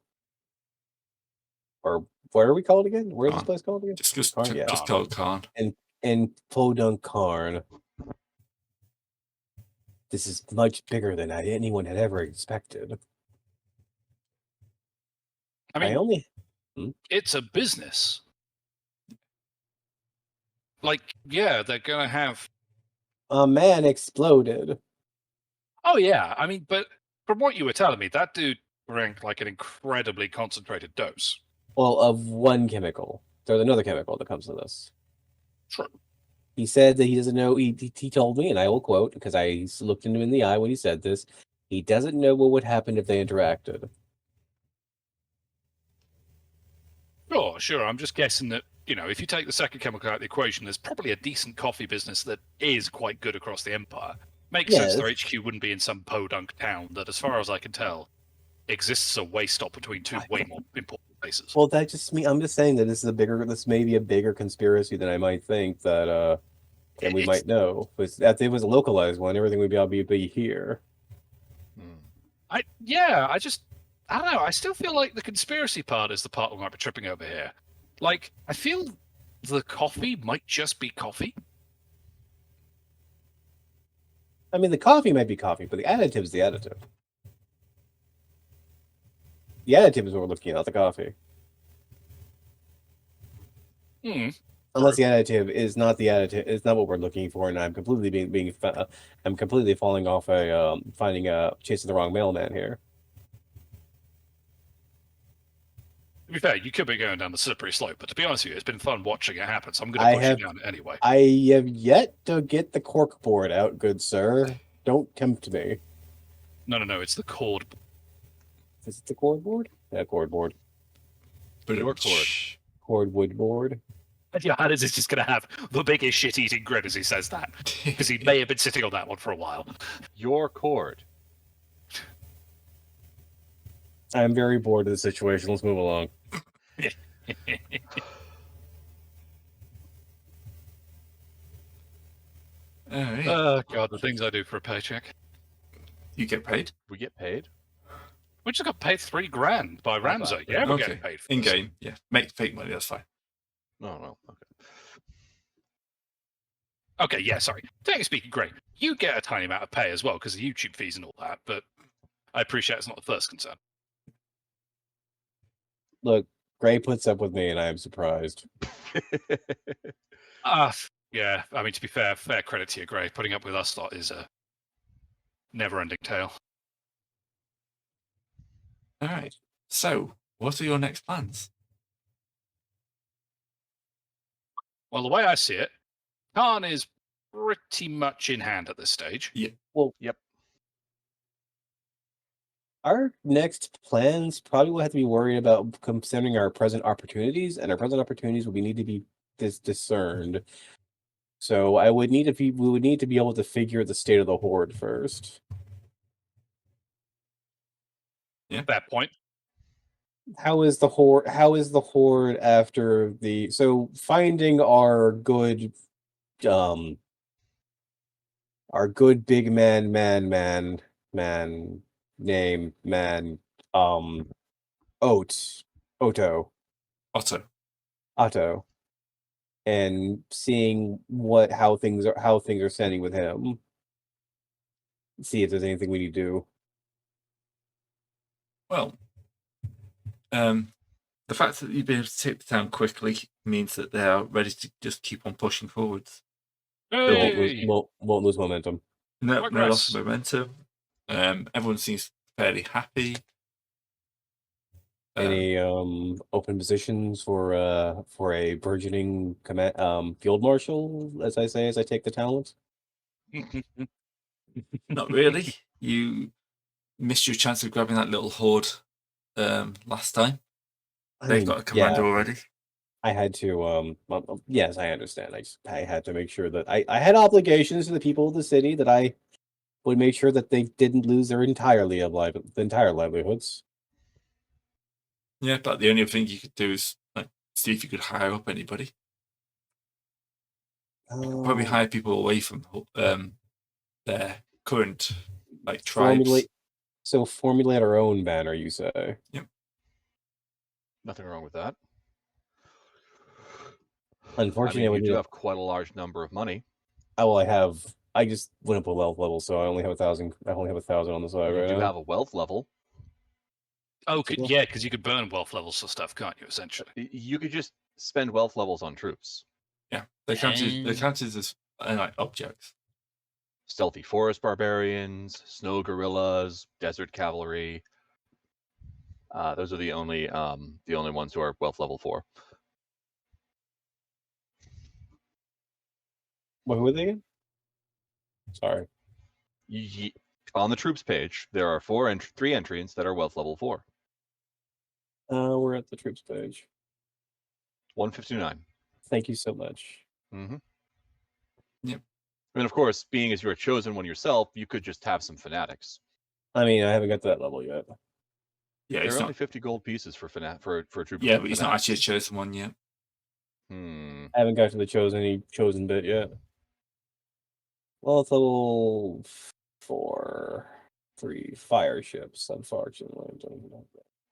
Or where are we called again? Where is this Karn. place called again? Just Karn, yeah. just call it Karn. In Podunk, Karn. This is much bigger than anyone had ever expected. I mean, only it's a business. Like, yeah, they're going to have. a man exploded. Oh, yeah. I mean, but from what you were telling me, that dude drank like an incredibly concentrated dose. Well, of one chemical. There's another chemical that comes to this. True. He said that he doesn't know. He told me, and I will quote because I looked him in the eye when he said this. He doesn't know what would happen if they interacted. Sure. I'm just guessing that, if you take the second chemical out of the equation, there's probably a decent coffee business that is quite good across the Empire. Makes sense their HQ wouldn't be in some podunk town that, as far as I can tell, exists a way stop between two way more important places. Well, that just me. I'm just saying that this may be a bigger conspiracy than I might think that and we might know. If it was a localized one, everything would be here. I don't know. I still feel like the conspiracy part is the part we might be tripping over here. Like, I feel the coffee might just be coffee. I mean, the coffee might be coffee, but the additive is the additive. The additive is what we're looking at, not the coffee. Unless the additive is not the additive, is not what we're looking for, and I'm completely I'm completely falling off chasing the wrong mailman here. To be fair, you could be going down the slippery slope, but to be honest with you, it's been fun watching it happen, so I'm going to push you down anyway. I have yet to get the cork board out, good sir. Don't tempt me. No, it's the cord. Is it the cord board? Yeah, cord board. But Your cord. Cordwood board. Yeah, Hannes is just going to have the biggest shit-eating grin as he says that, because he may have been sitting on that one for a while. Your cord. I'm very bored of the situation. Let's move along. Alright. Oh, God, the things I do for a paycheck. You get paid? We get paid? We just got paid $3,000 by Ramsey. Yeah, we're Okay. getting paid for In this. game, yeah. Make fake money, that's fine. No. Okay. Okay, yeah, sorry. Technically speaking, great. You get a tiny amount of pay as well because of YouTube fees and all that, but I appreciate it's not the first concern. Look, Gray puts up with me, and I am surprised. Yeah, I mean, to be fair credit to you, Gray. Putting up with us lot is a never-ending tale. Alright. So, what are your next plans? Well, the way I see it, Khan is pretty much in hand at this stage. Yeah. Well, Yep. Our next plans probably will have to be worried about considering our present opportunities, and our present opportunities will need to be discerned. So we would need to be able to figure the state of the horde first. Yeah. At that point, How is the horde after finding our good big man name man Otto, and seeing how things are standing with him. See if there's anything we need to do. Well, the fact that you've been able to take the town quickly means that they are ready to just keep on pushing forwards. hey! Won't lose momentum. No Progress. loss of momentum. Everyone seems fairly happy. Any open positions for a burgeoning field marshal, as I take the talent? Not really. You missed your chance of grabbing that little horde last time. They've got a commander already. I had to yes, I understand. I had to make sure that I had obligations to the people of the city that I would make sure that they didn't lose their entire livelihoods. Yeah, but the only thing you could do is see if you could hire up anybody. Probably hire people away from their current tribes. Formulate our own banner, you say? Yep. Nothing wrong with that. Unfortunately, we do have quite a large number of money. I just went up a wealth level, so I only have 1,000. I only have 1,000 on the side right now. You do have a wealth level. Oh, yeah, because you could burn wealth levels for stuff, can't you, essentially? You could just spend wealth levels on troops. Yeah, they're counted as objects. Stealthy forest barbarians, snow gorillas, desert cavalry. Those are the only ones who are wealth level 4. What were they again? Sorry. On the troops page, there are 3 entries that are wealth level 4. We're at the troops page. 159. Thank you so much. Mm-hmm. Yep. I mean, of course, being as you're a chosen one yourself, you could just have some fanatics. I mean, I haven't got to that level yet. Yeah, there are only 50 gold pieces for a troop. Yeah, but he's not actually a chosen one yet. I haven't got to the chosen bit yet. Well, it's level 4. free fire ships, unfortunately.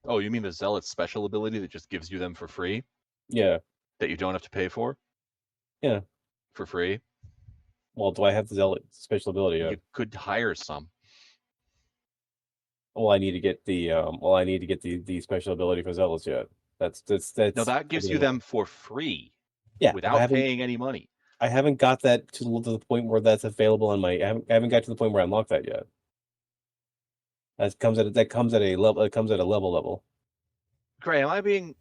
Oh, you mean the Zealot's special ability that just gives you them for free? Yeah. That you don't have to pay for? Yeah. For free? Well, do I have the Zealot special ability yet? You could hire some. Well, I need to get the the special ability for Zealots yet. That's No, that gives you them for free. Yeah, but Without paying any money. I haven't got that to the point where that's available on my. I haven't got to the point where I unlock that yet. That comes at a level. It comes at a level. Gray, am I being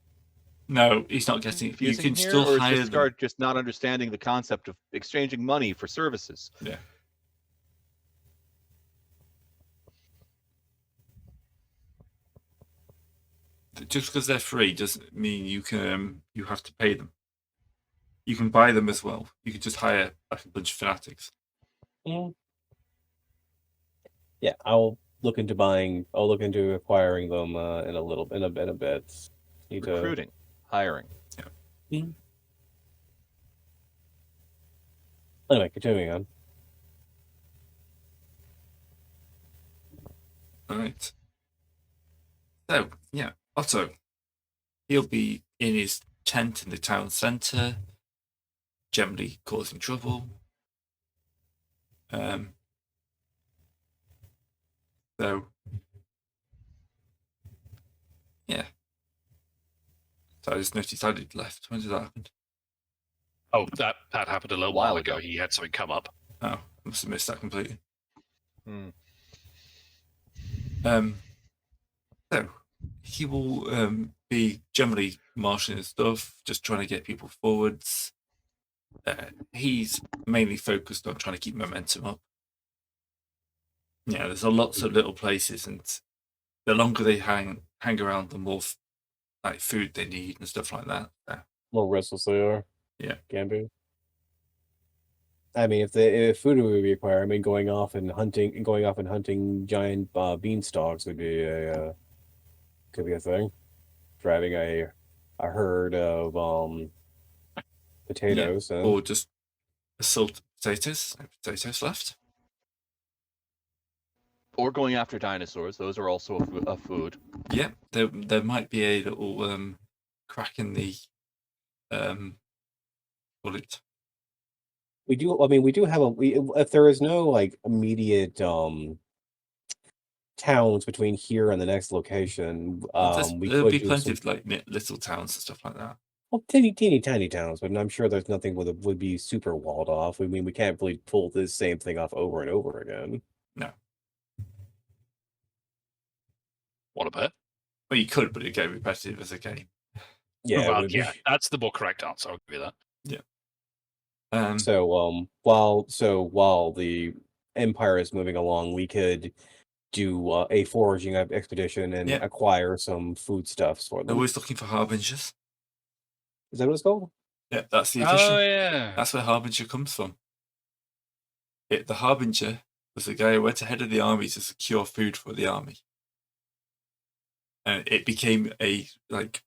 No, he's not getting it. You confusing can here, still or is hire this them. guard just not understanding the concept of exchanging money for services? Yeah. Just because they're free doesn't mean you can you have to pay them. You can buy them as well. You can just hire like a bunch of fanatics. Yeah, I'll look into acquiring them in a bit. Need to Recruiting, hiring. anyway, continuing on. All right. So yeah, Otto. He'll be in his tent in the town centre, generally causing trouble. So yeah. So I just noticed I did left. When did that happen? Oh, that happened a little while ago. He had something come up. Oh, I must have missed that completely. Hmm. So he will be generally marshalling his stuff, just trying to get people forwards. He's mainly focused on trying to keep momentum up. Yeah, there's lots of little places, and the longer they hang around, the more like food they need and stuff like that. More restless they are. Yeah, can be. I mean, if food would be required, I mean, going off and hunting giant beanstalks would be could be a thing. Driving a herd of potatoes, or just assault potatoes. No potatoes left. Or going after dinosaurs. Those are also a food. Yeah, there might be a little crack in the bullet. we do. I mean, we do have if there is no like immediate towns between here and the next location, There'll be plenty of like little towns and stuff like that. Well, teeny tiny towns, but I'm sure there's nothing would be super walled off. I mean, we can't really pull this same thing off over and over again. No. What a bet. Well, you could, but it'd get repetitive as a game. Yeah, well, yeah, that's the more correct answer. I'll give you that. Yeah. So while the Empire is moving along, we could do a foraging expedition and acquire some foodstuffs for them. They're always looking for harbingers. Is that what it's called? Yeah, that's the official. Oh yeah, that's where harbinger comes from. The harbinger was the guy who went ahead of the army to secure food for the army. And it became a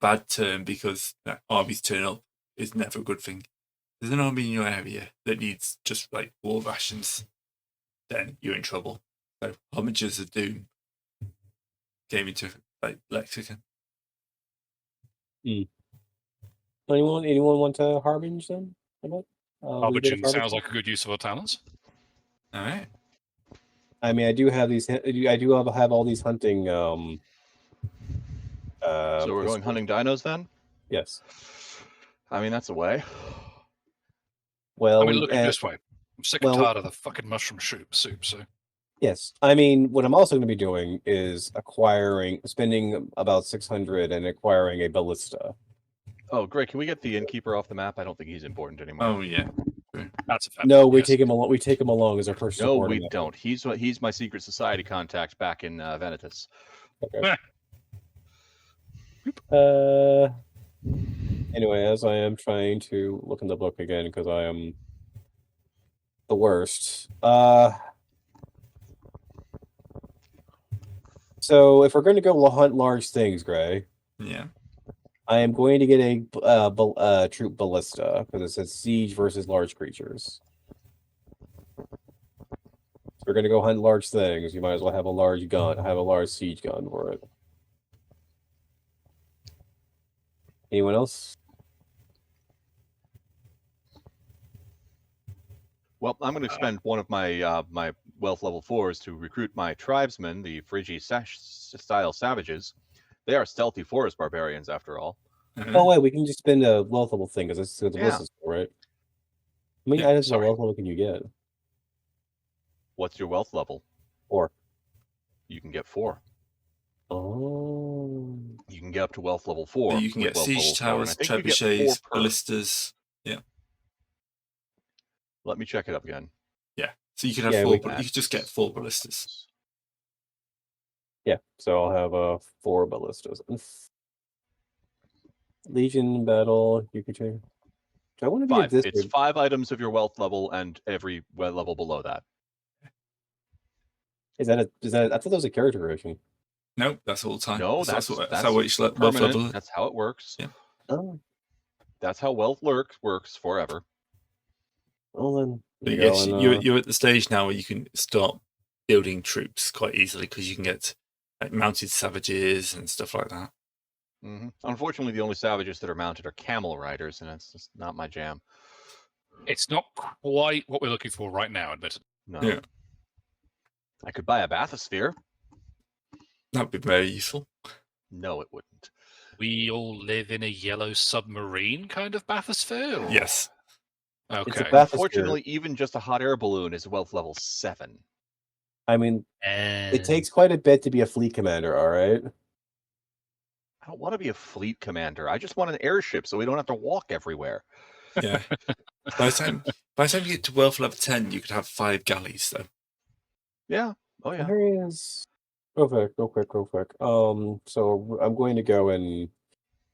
bad term because armies turn up is never a good thing. There's an army in your area that needs just war rations, then you're in trouble. So harbingers of doom came into lexicon. Anyone want to harbinge them? Harbinging sounds like a good use of our talents. All right. I mean, I do have these. I do have all these hunting. So we're going hunting dinos then? Yes. I mean, that's a way. Well, I mean, look at it this way. I'm sick and tired of the fucking mushroom soup. So. Yes, I mean, what I'm also going to be doing is spending about 600 and acquiring a ballista. Oh, great! Can we get the innkeeper off the map? I don't think he's important anymore. Oh yeah, that's a fact. No, we take him along. We take him along as our first. No, we don't. He's my secret society contact back in Venitus. Okay. Anyway, as I am trying to look in the book again because I am the worst. So if we're going to go hunt large things, Gray. Yeah. I am going to get a troop ballista because it says siege versus large creatures. we're gonna go hunt large things. You might as well have a large gun, have a large siege gun for it. Anyone else? Well, I'm going to spend one of my my wealth level 4s to recruit my tribesmen, the Frigi style savages. They are stealthy forest barbarians, after all. Oh wait, we can just spend a wealth level thing because that's what the Yeah. list is for, right? How many Yeah, items of sorry. wealth level can you get? What's your wealth level? 4. You can get 4. Oh. You can get up to wealth level 4. You can with get wealth level siege 4, and I towers, think you get 4 trebuchets, per. ballistas. Let me check it up again. Yeah, so you could have Yeah, 4. we You could just get 4 ballistas. Yeah, so I'll have 4 ballistas. Legion battle. You could change. Do I want to be 5. this? It's 5 items of your wealth level and every level below that. Is that? I thought that was a character creation. No, that's all the time. No, that's that's how each wealth permanent. level. That's how it works. Yeah. Oh, That's how wealth works forever. well then. But you yes, go, and, you're at the stage now where you can start building troops quite easily because you can get like mounted savages and stuff like that. Unfortunately, the only savages that are mounted are camel riders, and it's just not my jam. It's not quite what we're looking for right now, admittedly. No. Yeah. I could buy a bathysphere. That'd be very useful. No, it wouldn't. We all live in a yellow submarine kind of bathysphere? or- Yes. It's a Okay. bathysphere. Unfortunately, even just a hot air balloon is wealth level 7. I mean, And it takes quite a bit to be a fleet commander. All right. I don't want to be a fleet commander. I just want an airship so we don't have to walk everywhere. Yeah. by the time you get to wealth level 10, you could have 5 galleys though. Yeah. Oh yeah. Here is. Real quick. So I'm going to go and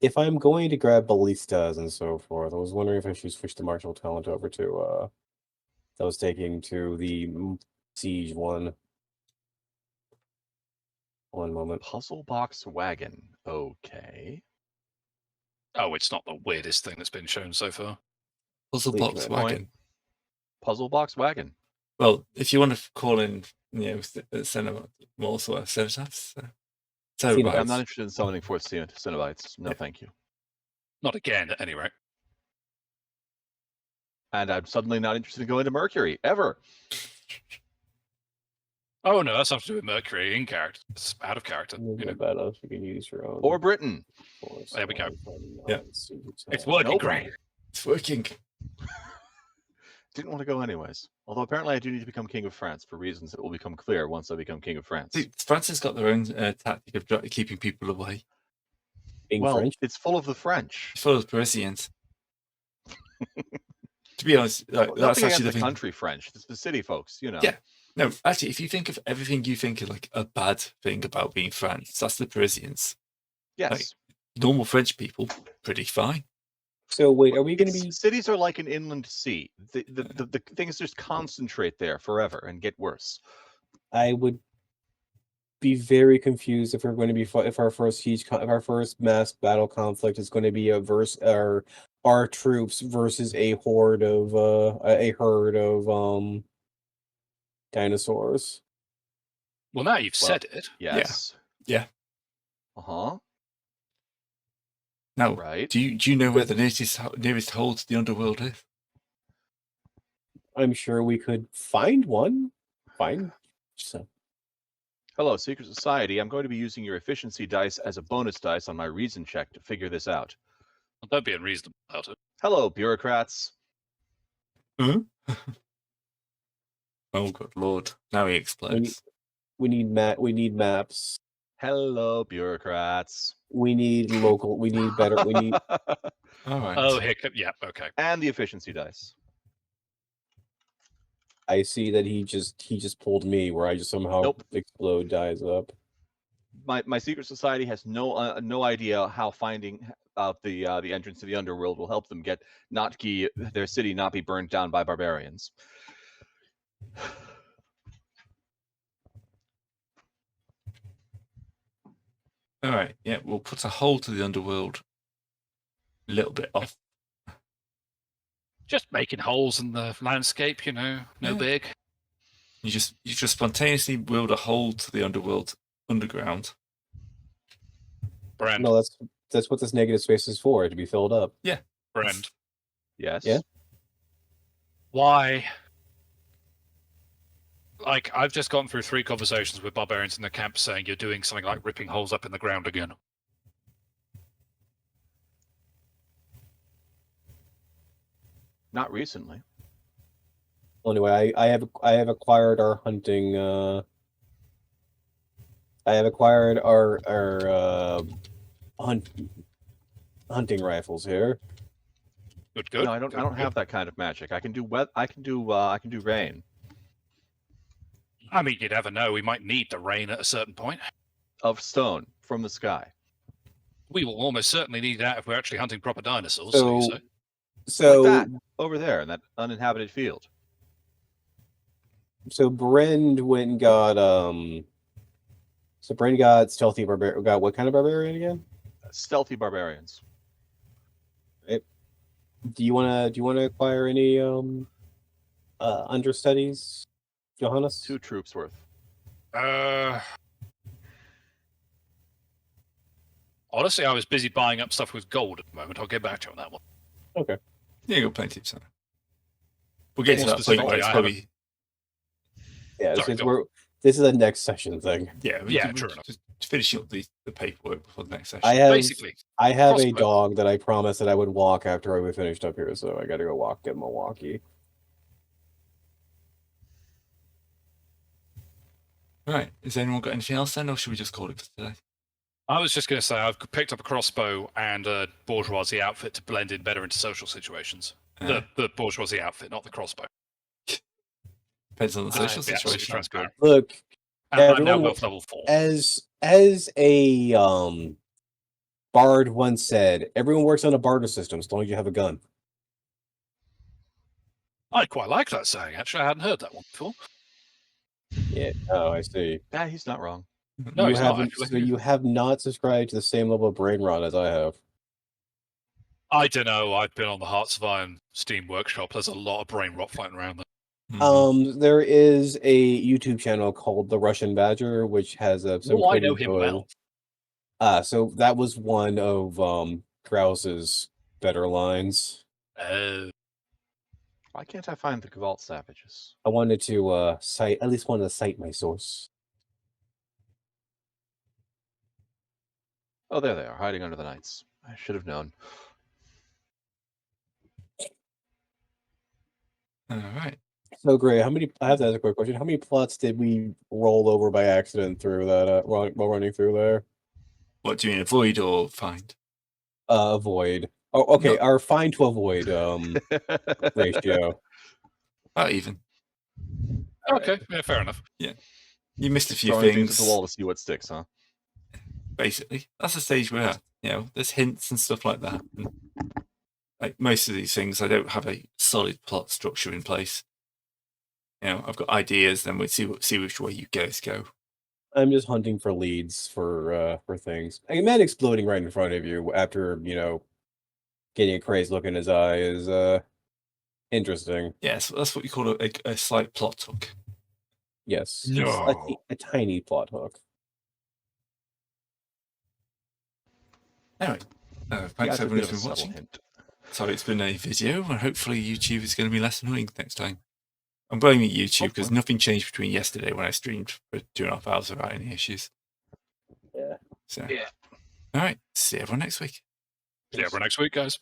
if I'm going to grab ballistas and so forth, I was wondering if I should switch the martial talent over to that was taking to the siege one. One moment. Puzzle box wagon. Okay. oh, it's not the weirdest thing that's been shown so far. Puzzle Fleet box commander. wagon. Puzzle box wagon. Well, if you want to call in, cinema more sort of cenotaphs. Cenobites. I'm not interested in summoning 4th Cenobites. No, Yeah. thank you. Not again, at any rate. And I'm suddenly not interested in going to Mercury ever. Oh no, that's nothing to do with Mercury in character. It's out of character. You know. Battles you can use your own. Or Britain. force, There we go. Yeah. It's working Nope. great. It's working. Didn't want to go anyways. Although apparently I do need to become King of France for reasons that will become clear once I become King of France. See, France has got their own tactic of keeping people away. Being Well, French. it's full of the French. It's full of Parisians. To be honest, Well, that's nothing actually against the the thing. country French. It's the city folks, you know. Yeah. No, actually, if you think of everything you think of like a bad thing about being France, that's the Parisians. Yes. Normal French people, pretty fine. So wait, are we going to It's- be? Cities are like an inland sea. The things just concentrate there forever and get worse. I would be very confused if we're going to be if our first if our first mass battle conflict is going to be our troops versus a herd of dinosaurs. Well, now you've said it. Yes. Yeah. Uh-huh. Now, Right. do you know where the nearest hole to the underworld is? I'm sure we could find one. So Hello, Secret Society. I'm going to be using your efficiency dice as a bonus dice on my reason check to figure this out. Well, don't be unreasonable about it. Hello, bureaucrats. Oh, good lord! Now he explodes. we need maps. Hello, bureaucrats. We need local. We need better. We need. All right. Oh, yeah, okay. And the efficiency dice. I see that he just pulled me where I just somehow Nope. explode, dies up. My secret society has no idea how finding out the entrance to the underworld will help them their city not be burned down by barbarians. All right. Yeah, we'll put a hole to the underworld. A little bit off. Just making holes in the landscape, no Yeah. big. You just spontaneously willed a hole to the underground. Brand, No, that's what this negative space is for, to be filled up. Brand. Yes. Yeah. Why? Like, I've just gone through 3 conversations with barbarians in the camp saying you're doing something like ripping holes up in the ground again. Not recently. Anyway, I have acquired our hunting. I have acquired our hunting rifles here. Good. No, I don't have that kind of magic. I can do I can do rain I mean, you never know. We might need the rain at a certain point. of stone from the sky. We will almost certainly need that if we're actually hunting proper dinosaurs. So, Like that over there in that uninhabited field. So Brend went and got So Brend got stealthy barbarian. Got what kind of barbarian again? Stealthy barbarians. Do you wanna acquire any understudies, Johannes? 2 troops worth. Honestly, I was busy buying up stuff with gold at the moment. I'll get back to you on that one. Okay. Yeah, you got plenty of time. We'll get to More that point where specifically, it's I probably Yeah, Sorry, since go this is a next session thing. yeah, true enough. just finishing up the paperwork before the next session. Basically, I have a crossbow. dog that I promised that I would walk after I finished up here, so I gotta go walk in Milwaukee. Right. Has anyone got anything else then, or should we just call it for today? I was just going to say I've picked up a crossbow and a bourgeoisie outfit to blend in better into social situations. The bourgeoisie outfit, not the crossbow. Depends on the social Be absolutely situation. transparent. Look, And I'm now everyone- both level 4. as a bard once said, everyone works on a barter system as long as you have a gun. I quite like that saying. Actually, I hadn't heard that one before. Yeah. Oh, I see. Yeah, he's not wrong. No, you he's not, haven't. actually. So you have not subscribed to the same level of brain rot as I have. I don't know. I've been on the Hearts of Iron Steam Workshop. There's a lot of brain rot floating around there. Mhm. There is a YouTube channel called The Russian Badger, which has some Oh, I pretty know him good. well. So that was one of Krause's better lines. Why can't I find the Gavalt Savages? I wanted to at least wanted to cite my source. Oh, there they are, hiding under the knights. I should have known. All right. So great. I have to ask a quick question. How many plots did we roll over by accident through that while running through there? What do you mean, avoid or find? Avoid. Oh, okay. No. Our find to avoid ratio. About even. Okay, yeah, fair enough. You missed a few Throwing things. things at the wall to see what sticks, huh? Basically, that's the stage we're at. There's hints and stuff like that. And, like most of these things, I don't have a solid plot structure in place. I've got ideas, then we'll see which way you guys go. I'm just hunting for leads for things. A man exploding right in front of you after getting a crazy look in his eye is interesting. Yes, that's what you call a slight plot hook. Yes, No. a tiny plot hook. Anyway, thanks That's a everyone bit of a who's been subtle watching. hint. So it's been a video, and hopefully YouTube is going to be less annoying next time. I'm blaming YouTube because Hopefully. nothing changed between yesterday when I streamed for 2.5 hours without any issues. Yeah. So, Yeah. all right. See everyone next week. See everyone next week, guys.